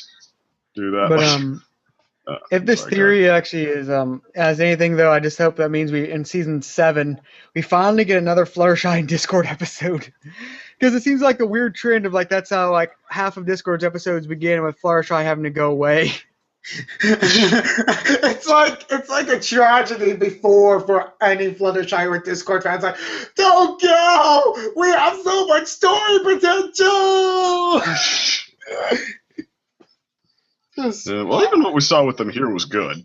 do that. But, if this theory actually is as anything, though, I just hope that means in season 7 we finally get another Fluttershy and Discord episode, because it seems like a weird trend of like that's how like half of Discord's episodes begin with Fluttershy having to go away. It's like a tragedy before for any Fluttershy or Discord fans. Like, don't go! We have so much story potential. Well, even what we saw with them here was good.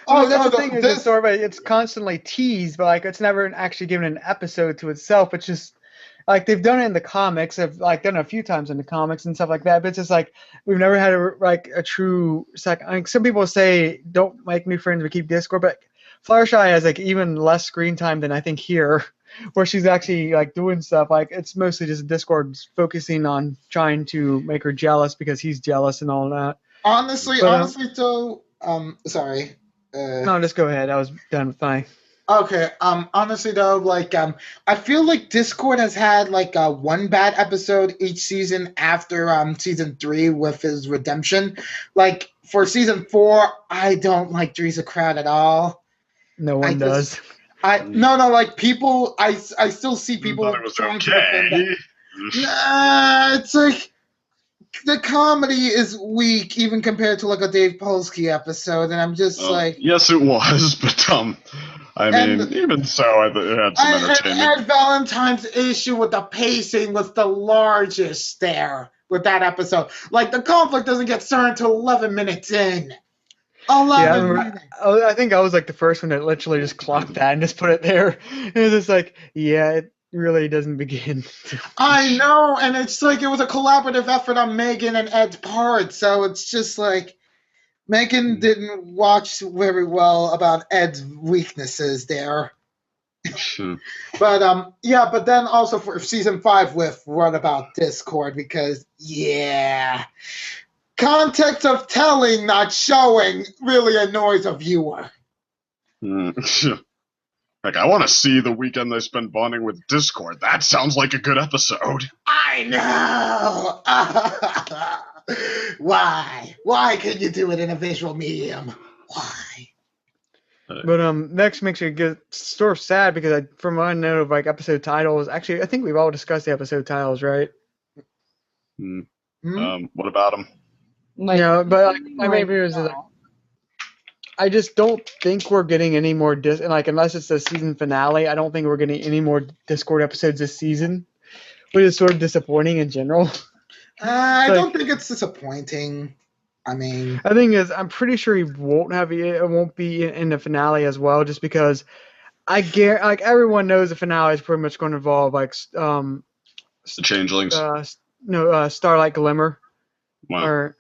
That's the thing is it's sort of it's constantly teased, but like it's never actually given an episode to itself. It's just like they've done it in the comics, have like done it a few times in the comics and stuff like that. But it's just like we've never had a true second. Like some people say, don't make new friends, but keep Discord. But Fluttershy has like even less screen time than I think here, where she's actually like doing stuff. Like it's mostly just Discord focusing on trying to make her jealous because he's jealous and all that. Honestly, though, sorry. No, just go ahead. I was done with my. Okay. Honestly, though, like, I feel like Discord has had like one bad episode each season after season 3 with his redemption. Like for season 4, I don't like Dree's a Crowd at all. No one does. No, like people. I still see people Thought it was trying to okay. defend that. Nah, it's like. The comedy is weak, even compared to like a Dave Polsky episode, and I'm just like, yes, it was, but I mean, even so, it had some entertainment. Ed Valentine's issue with the pacing was the largest there with that episode. Like the conflict doesn't get started until 11 minutes in. 11 minutes. I think I was like the first one that literally just clocked that and just put it there. It was just like, yeah. It really doesn't begin. I know, and it's like it was a collaborative effort on Megan and Ed's part, so it's just like Megan didn't watch very well about Ed's weaknesses there. But but then also for season 5 with what about Discord, because context of telling, not showing, really annoys a viewer. Like, I want to see the weekend they spend bonding with Discord. That sounds like a good episode. I know! Why? Why couldn't you do it in a visual medium? Why? But next makes it get sort of sad because from what I know of like episode titles, actually I think we've all discussed the episode titles, right? What about them? But like, my main view is like, I just don't think we're getting any more unless it's the season finale. I don't think we're getting any more Discord episodes this season, which is sort of disappointing in general. I don't think it's disappointing. I mean, the thing is, I'm pretty sure it won't be in the finale as well, just because I guarantee, like everyone knows the finale is pretty much going to involve like the changelings. Starlight Glimmer, wow.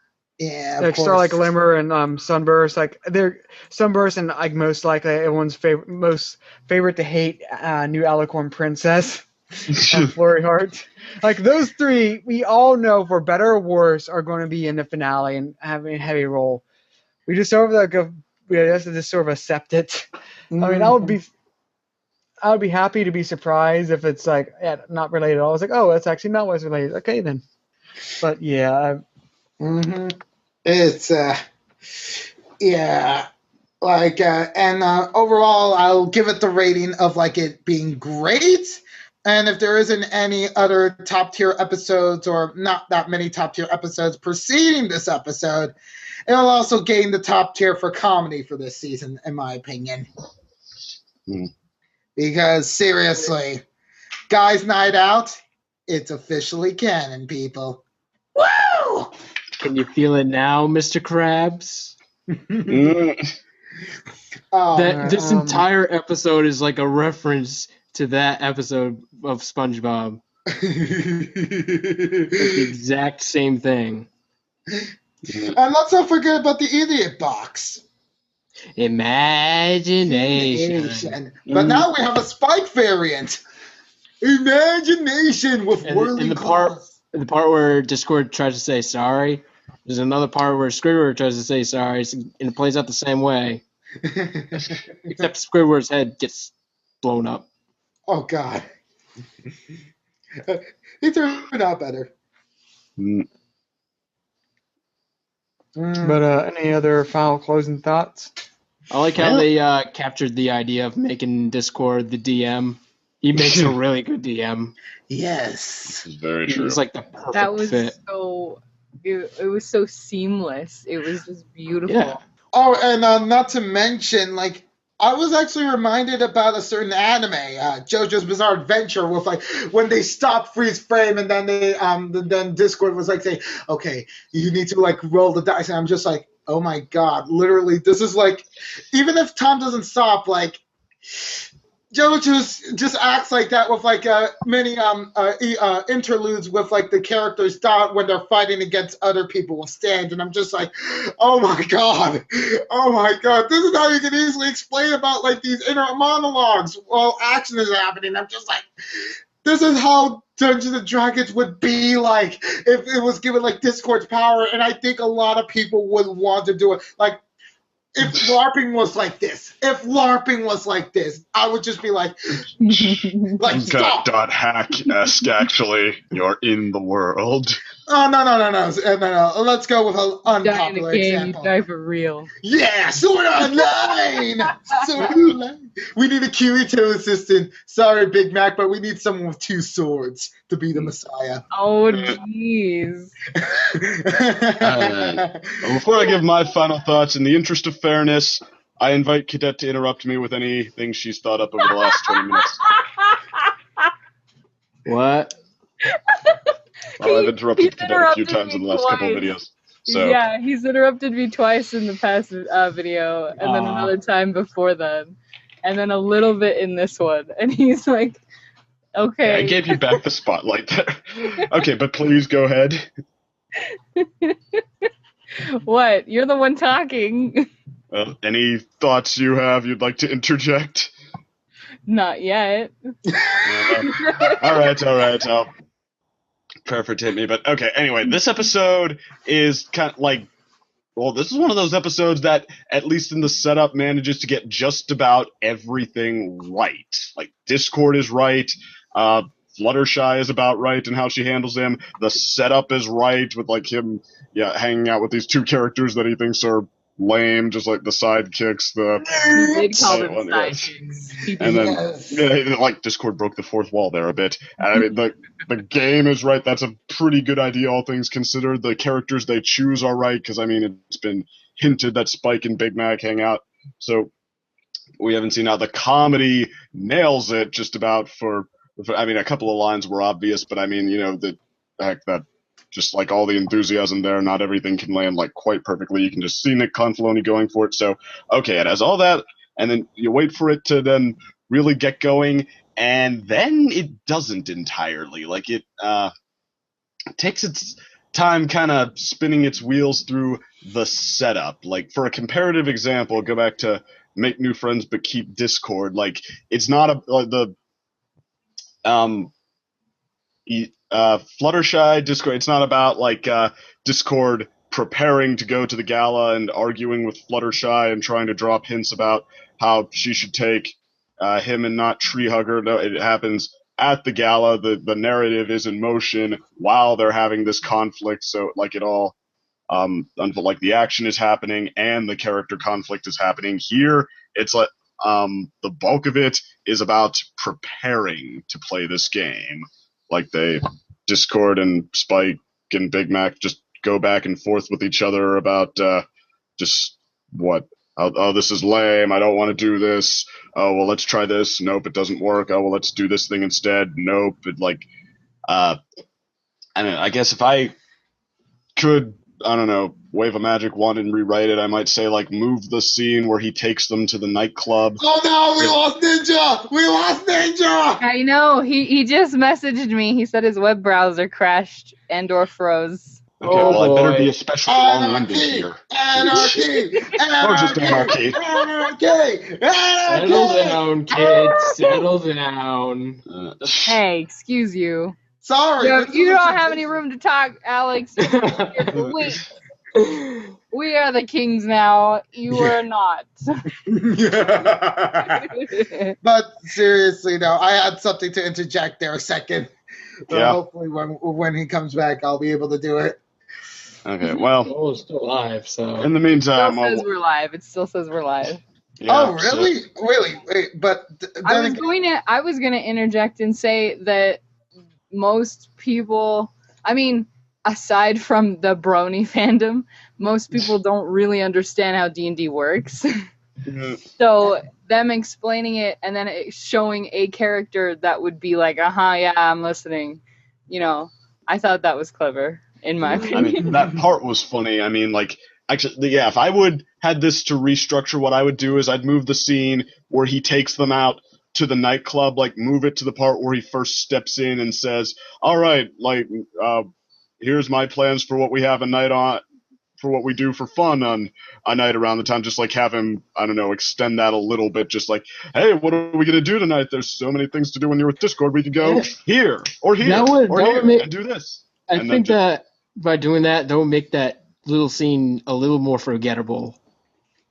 Like Starlight Glimmer and Sunburst, like they're Sunburst and like most likely everyone's most favorite to hate new Alicorn Princess and Flurry Heart. Like those three, we all know for better or worse are going to be in the finale and having a heavy role. We just sort of we have to just sort of accept it. I mean, I would be happy to be surprised if it's like not related at all. I was like, oh, that's actually not what's related. Okay then, but yeah. It's and overall I'll give it the rating of like it being great, and if there isn't any other top tier episodes or not that many top tier episodes preceding this episode, it'll also gain the top tier for comedy for this season, in my opinion. Because seriously, Guys Night Out, it's officially canon, people. Woo! Can you feel it now, Mr. Krabs? This entire episode is like a reference to that episode of SpongeBob. Like the exact same thing. And let's not forget about the idiot box. Imagination. But now we have a Spike variant. Imagination with whirling the claws. part where Discord tries to say sorry, there's another part where Squidward tries to say sorry, and it plays out the same way. Except Squidward's head gets blown up. Oh, God. He turned out better. But any other final closing thoughts? I like how they captured the idea of making Discord the DM. He makes a really good DM. Yes. It's very true. He's like the perfect That was fit. so. It was so seamless. It was just beautiful. Yeah. Oh, and not to mention, like, I was actually reminded about a certain anime, JoJo's Bizarre Adventure, with like when they stopped freeze frame and then they then Discord was like saying, okay, you need to like roll the dice, and I'm just like, oh my God, literally, this is like, even if time doesn't stop, like, JoJo just acts like that with like many interludes with like the characters when they're fighting against other people with stands, and I'm just like, oh my god, this is how you can easily explain about like these inner monologues while action is happening. I'm just like, this is how Dungeons and Dragons would be like if it was given like Discord's power, and I think a lot of people would want to do it. Like, if LARPing was like this, I would just be like stop. .hack-esque, actually. You're in the world. Oh, no. Let's go with an Die in unpopular a game, example. you die for real. Yeah, Sword Online! Sword Online. We need a Kirito assistant. Sorry, Big Mac, but we need someone with 2 swords to be the Messiah. Oh, jeez. Before I give my final thoughts, in the interest of fairness, I invite Cadet to interrupt me with anything she's thought up over the last 20 minutes. What? Well, I've interrupted Cadet a few times in the last couple of videos. So. Yeah, he's interrupted me twice in the past video, and then another time before then, and then a little bit in this one. And he's like, okay. Yeah, I gave you back the spotlight there. Okay, but please go ahead. What? You're the one talking. Well, any thoughts you have you'd like to interject? Not yet. All right. I'll perfect hit me, but okay. Anyway, this episode is kind of like, well, this is one of those episodes that, at least in the setup, manages to get just about everything right. Like, Discord is right, Fluttershy is about right in how she handles him. The setup is right with like him, hanging out with these 2 characters that he thinks are lame, just like the sidekicks. He did call them sidekicks. And then, like, Discord broke the 4th wall there a bit. And I mean, the game is right. That's a pretty good idea, all things considered. The characters they choose are right, because, I mean, it's been hinted that Spike and Big Mac hang out. So we haven't seen how the comedy nails it just about for I mean, a couple of lines were obvious, but I mean, the fact that just like all the enthusiasm there, not everything can land like quite perfectly. You can just see Nick Confaloni going for it. So, okay, it has all that, and then you wait for it to then really get going, and then it doesn't entirely. Like, it takes its time kind of spinning its wheels through the setup. Like, for a comparative example, go back to Make New Friends But Keep Discord. Like, it's not Fluttershy Discord. It's not about like Discord preparing to go to the gala and arguing with Fluttershy and trying to drop hints about how she should take him and not Tree Hugger. No, it happens at the gala. The narrative is in motion while they're having this conflict. So like it all, like the action is happening and the character conflict is happening. Here, it's like the bulk of it is about preparing to play this game. Like Discord and Spike and Big Mac just go back and forth with each other about just what. Oh, this is lame. I don't want to do this. Oh, well, let's try this. Nope, it doesn't work. Oh, well, let's do this thing instead. Nope. It I don't know. I guess if I could, I don't know, wave a magic wand and rewrite it, I might say, like, move the scene where he takes them to the nightclub. Oh no, we lost Ninja! I know. He just messaged me. He said his web browser crashed and or froze. Okay, well, I better boy. be especially long-winded Anarchy! here. Anarchy! Or just anarchy. Anarchy! Settle Anarchy! down, kids. Settle down. Hey, excuse you. Sorry, You, this is you a don't have any tradition. room to talk, Alex. You've been here for weeks. We are the kings now. You are not. But seriously, though, I had something to interject there a second. So Yeah. hopefully, when he comes back, I'll be able to do it. Okay, well, Joel's still alive, so. in the It meantime, still says we're live. It still says we're live. yeah, Oh, really? Really? Wait, but I then was again, going to interject and say that most people, I mean, aside from the brony fandom, most people don't really understand how D&D works. So them explaining it and then showing a character that would be like, yeah, I'm listening. You know, I thought that was clever, in my I opinion. mean, that part was funny. I mean, like, actually, yeah, if I would had this to restructure, what I would do is I'd move the scene where he takes them out to the nightclub, like, move it to the part where he first steps in and says, all right, like, here's my plans for what we have a night on, for what we do for fun on a night around the time. Just like have him, I don't know, extend that a little bit. Just like, hey, what are we gonna do tonight? There's so many things to do when you're with Discord. We could go here or here That would here make- and do this. I And think then that by doing that, that would make that little scene a little more forgettable.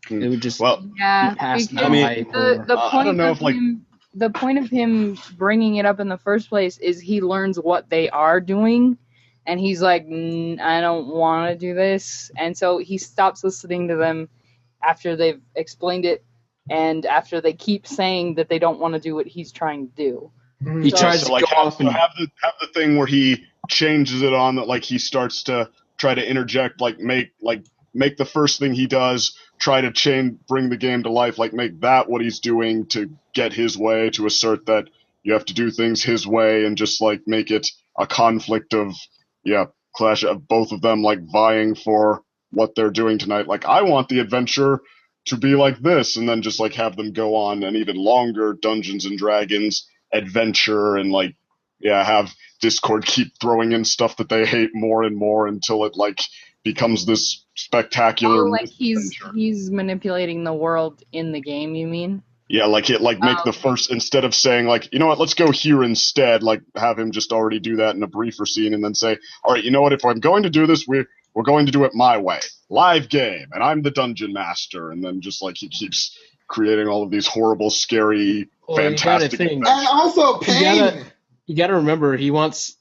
It would just well, Yeah, pass because I mean, the I point don't know of if, like- him, the point of him bringing it up in the first place is he learns what they are doing, and he's like, I don't want to do this, and so he stops listening to them after they've explained it, and after they keep saying that they don't want to do what he's trying to do. he So- tries so to like go off and have the thing where he changes it on that, like he starts to try to interject, like make the first thing he does try to bring the game to life, like make that what he's doing to get his way, to assert that you have to do things his way, and just like make it a conflict of clash of both of them like vying for what they're doing tonight. Like, I want the adventure to be like this, and then just like have them go on an even longer Dungeons and Dragons adventure, and like have Discord keep throwing in stuff that they hate more and more until it like becomes this spectacular like adventure. he's manipulating the world in the game, you mean? Yeah, like make the first, instead of saying like, you know what, let's go here instead, like have him just already do that in a briefer scene, and then say, all right, you know what, if I'm going to do this, we're going to do it my way, live game, and I'm the dungeon master, and then just like he keeps creating all of these horrible, scary, fantastic think, and also pain. you gotta remember, he wants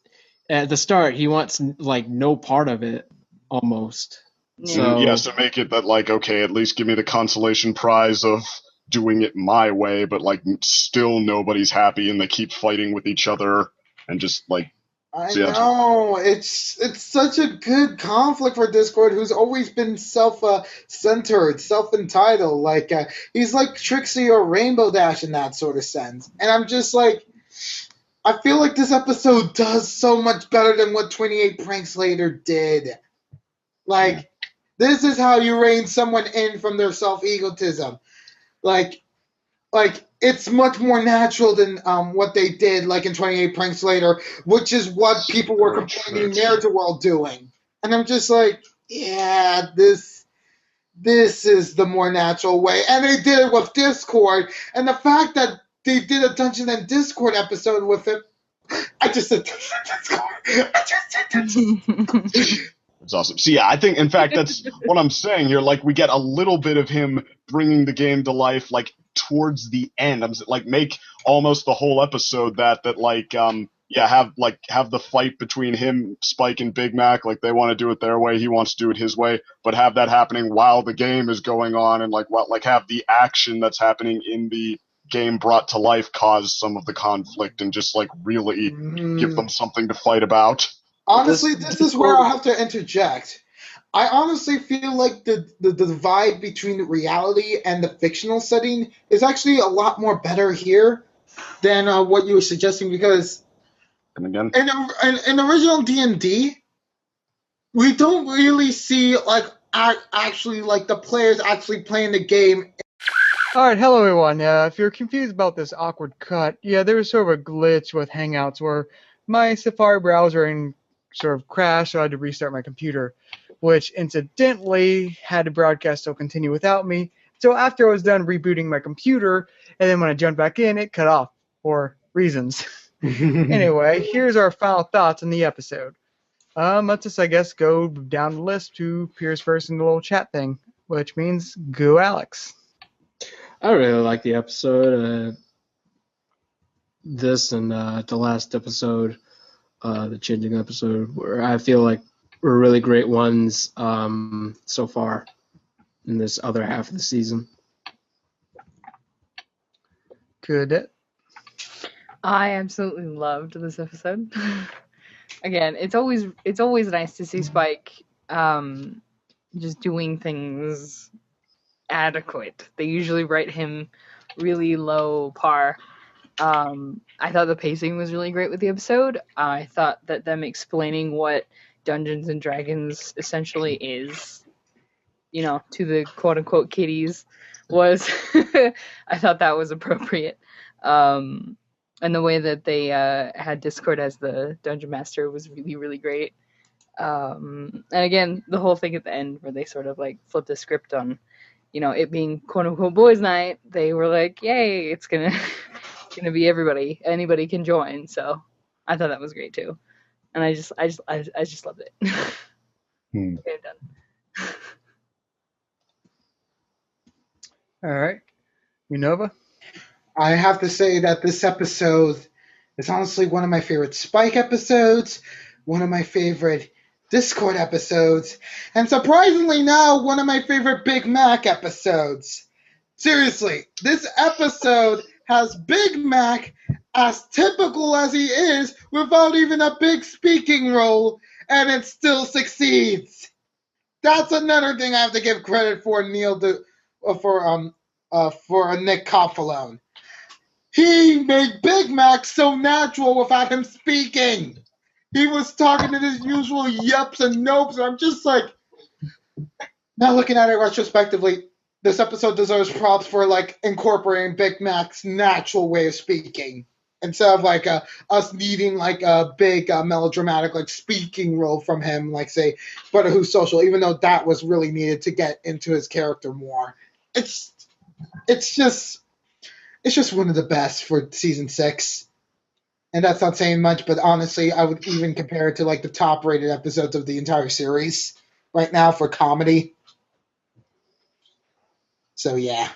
at the start, he wants like no part of it almost. Yeah. So make it that like, okay, at least give me the consolation prize of doing it my way, but like still nobody's happy and they keep fighting with each other, and just like I know, it's such a good conflict for Discord, who's always been self-centered, self-entitled. Like he's like Trixie or Rainbow Dash in that sort of sense. And I'm just like, I feel like this episode does so much better than what 28 Pranks Later did. Like, this is how you rein someone in from their self-egotism. Like it's much more natural than what they did, like in 28 Pranks Later, which is what people were complaining Ne'er-to-World doing. And I'm just like, yeah, this is the more natural way. And they did it with Discord, and the fact that they did a Dungeon and Discord episode with it, I just said Discord. It's awesome. So yeah, I think in fact that's what I'm saying here. Like, we get a little bit of him bringing the game to life, like towards the end. I'm like, make almost the whole episode that like have the fight between him, Spike, and Big Mac. Like, they want to do it their way, he wants to do it his way, but have that happening while the game is going on, and like have the action that's happening in the game brought to life cause some of the conflict, and just like really give them something to fight about. Honestly, this is where I'll have to interject. I honestly feel like the divide between reality and the fictional setting is actually a lot more better here than what you were suggesting, because And again, in original D&D, we don't really see like actually like the players actually playing the game. Alright, hello everyone. If you're confused about this awkward cut, there was sort of a glitch with Hangouts where my Safari browser sort of crashed, so I had to restart my computer, which incidentally had the broadcast still continue without me. So after I was done rebooting my computer, and then when I jumped back in, it cut off for reasons. Anyway, here's our final thoughts on the episode. Let's just, I guess, go down the list to Pierce first in the little chat thing, which means go Alex. I really like the episode. This and the last episode, the changing episode, where I feel like were really great ones so far in this other half of the season. Good. I absolutely loved this episode. Again, it's always nice to see Spike just doing things adequate. They usually write him really low par. I thought the pacing was really great with the episode. I thought that them explaining what Dungeons and Dragons essentially is, to the quote-unquote kiddies, was I thought that was appropriate. And the way that they had Discord as the Dungeon Master was really, really great. And again, the whole thing at the end where they sort of like flipped the script on, it being quote-unquote boys' night, they were like, yay, it's gonna be everybody. Anybody can join. So I thought that was great too. And I just loved it. Okay, done. All right. Unova? I have to say that this episode is honestly one of my favorite Spike episodes, one of my favorite Discord episodes, and surprisingly now, one of my favorite Big Mac episodes. Seriously, this episode has Big Mac as typical as he is without even a big speaking role, and it still succeeds. That's another thing I have to give credit for for Nick Coffalone. He made Big Mac so natural without him speaking. He was talking in his usual yeps and nopes, and I'm just like, now looking at it retrospectively, this episode deserves props for like incorporating Big Mac's natural way of speaking instead of like us needing like a big melodramatic like speaking role from him, like say Brother Who's Social, even though that was really needed to get into his character more. It's just one of the best for season 6. And that's not saying much, but honestly, I would even compare it to like the top rated episodes of the entire series right now for comedy. So yeah.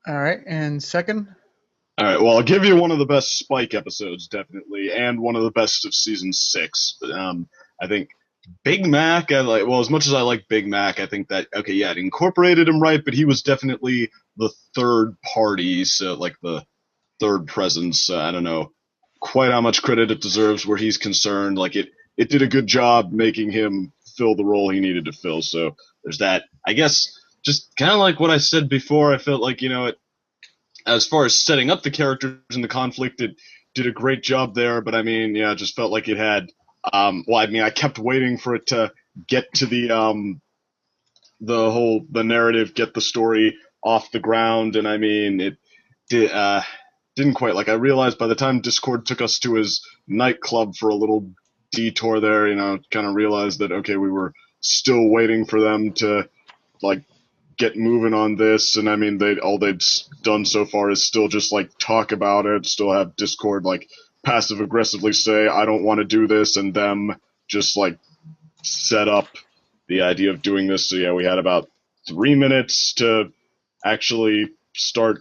All right. And second? All right, well, I'll give you one of the best Spike episodes, definitely, and one of the best of season 6. I think Big Mac, as much as I like Big Mac, I think that, okay, yeah, it incorporated him right, but he was definitely the third party, so like the third presence. I don't know quite how much credit it deserves where he's concerned. Like it did a good job making him fill the role he needed to fill. So there's that. I guess just kind of like what I said before, I felt like, as far as setting up the characters and the conflict, it did a great job there. But I mean, yeah, it just felt like it had, I kept waiting for it to get to the narrative, get the story off the ground. And I mean, it didn't quite. Like I realized by the time Discord took us to his nightclub for a little detour there, kind of realized that, okay, we were still waiting for them to like get moving on this. And I mean, all they'd done so far is still just like talk about it, still have Discord like passive aggressively say, I don't want to do this, and them just like set up the idea of doing this. So yeah, we had about 3 minutes to actually start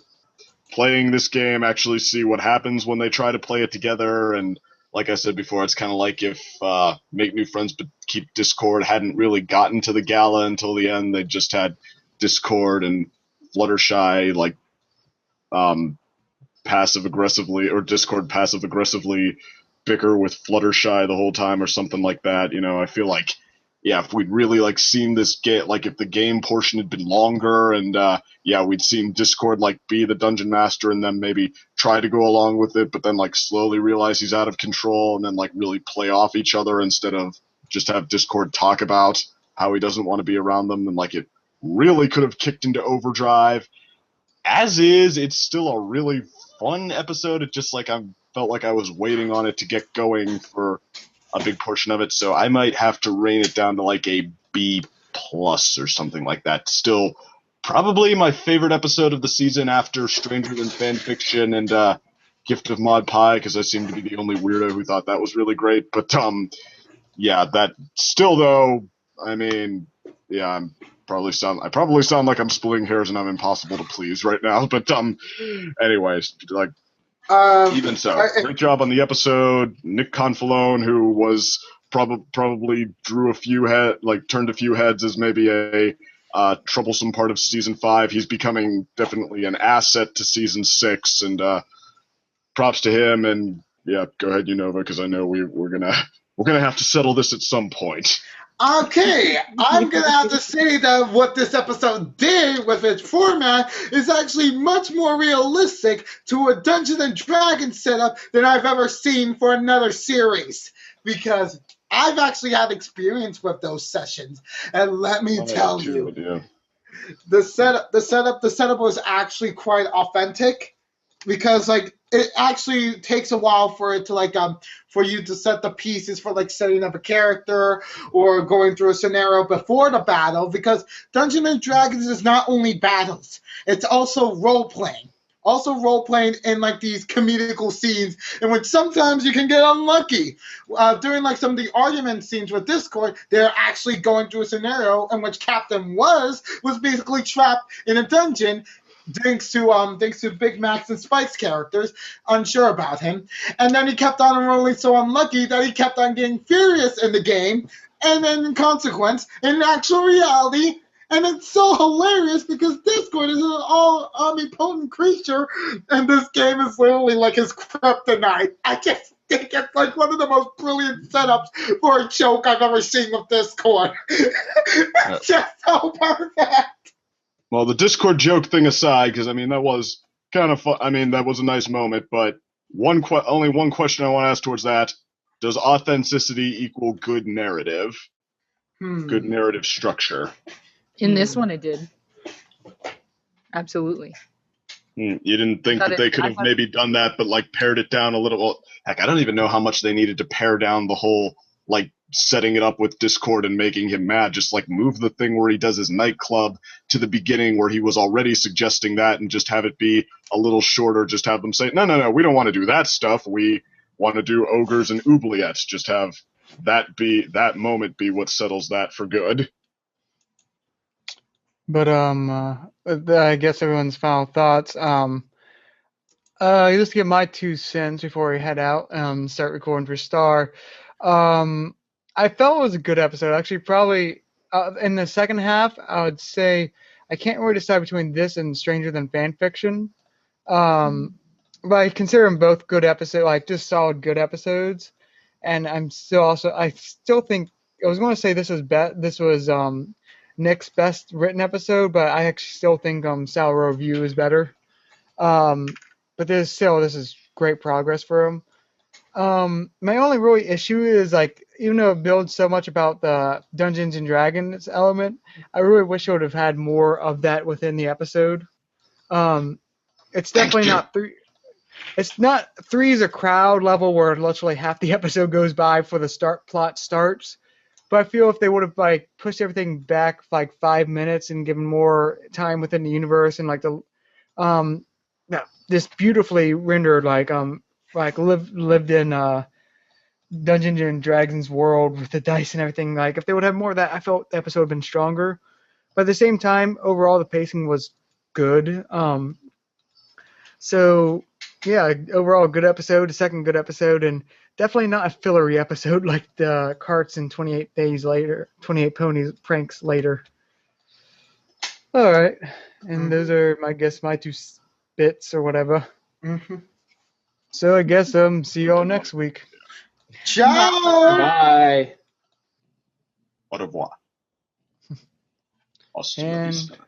playing this game, actually see what happens when they try to play it together. And like I said before, it's kind of like if Make New Friends but Keep Discord hadn't really gotten to the gala until the end. They just had Discord and Fluttershy like passive aggressively, or Discord passive aggressively bicker with Fluttershy the whole time or something like that. I feel like, yeah, if we'd really like seen this game, like if the game portion had been longer and we'd seen Discord like be the dungeon master and then maybe try to go along with it, but then like slowly realize he's out of control and then like really play off each other instead of just have Discord talk about how he doesn't want to be around them, and like it really could have kicked into overdrive. As is, it's still a really fun episode. It just like I felt like I was waiting on it to get going for a big portion of it. So I might have to rein it down to like a B+ or something like that. Still, probably my favorite episode of the season after Stranger Than Fanfiction and Gift of Mod Pie, because I seem to be the only weirdo who thought that was really great. But yeah, that still though. I mean, yeah, I probably sound like I'm splitting hairs and I'm impossible to please right now. But anyways, like even so, great job on the episode. Nick Confalone, who was probably turned a few heads as maybe a troublesome part of season 5. He's becoming definitely an asset to season 6, and props to him. And yeah, go ahead, Unova, because I know we're gonna have to settle this at some point. Okay, I'm gonna have to say that what this episode did with its format is actually much more realistic to a Dungeons and Dragons setup than I've ever seen for another series, because I've actually had experience with those sessions, and let me tell you, the setup was actually quite authentic, because like it actually takes a while for it to like for you to set the pieces for like setting up a character or going through a scenario before the battle, because Dungeons and Dragons is not only battles, it's also role playing. Also role playing in like these comedical scenes in which sometimes you can get unlucky. During like some of the argument scenes with Discord, they're actually going through a scenario in which Captain was basically trapped in a dungeon, thanks to Big Max and Spike's characters, unsure about him. And then he kept on rolling so unlucky that he kept on getting furious in the game, and then in consequence, in actual reality, and it's so hilarious because Discord is an all-omnipotent creature, and this game is literally like his kryptonite. I just think it's like one of the most brilliant setups for a joke I've ever seen with Discord. It's just so perfect. Well, the Discord joke thing aside, because I mean that was kind of fun. I mean that was a nice moment, but only one question I want to ask towards that: does authenticity equal good narrative? Good narrative structure? In this one, it did. Absolutely. You didn't think that they could have maybe done that, but like pared it down a little? Well, heck, I don't even know how much they needed to pare down the whole like setting it up with Discord and making him mad. Just like move the thing where he does his nightclub to the beginning where he was already suggesting that, and just have it be a little shorter. Just have them say, no, we don't want to do that stuff. We want to do ogres and oubliettes. Just have that moment be what settles that for good. But I guess everyone's final thoughts. Just to get my 2 cents before we head out, start recording for Star. I felt it was a good episode. Actually, probably in the second half, I would say I can't really decide between this and Stranger Than Fanfiction. But I consider them both good episodes, like just solid good episodes. And I still think I was going to say this was Nick's best written episode, but I actually still think Sour Review is better. But this is great progress for him. My only really issue is like, even though it builds so much about the Dungeons and Dragons element, I really wish I would have had more of that within the episode. It's definitely not 3. It's not 3 is a crowd level where literally half the episode goes by before the plot starts. But I feel if they would have like pushed everything back like 5 minutes and given more time within the universe and like this beautifully rendered like lived in Dungeons and Dragons world with the dice and everything, like if they would have more of that, I felt the episode would have been stronger. But at the same time, overall the pacing was good. So yeah, overall good episode, a second good episode, and definitely not a fillery episode like the Carts and 28 Ponies pranks later. All right, and those are my 2 bits or whatever. So I guess see you all next week. Ciao. Bye. Au revoir. And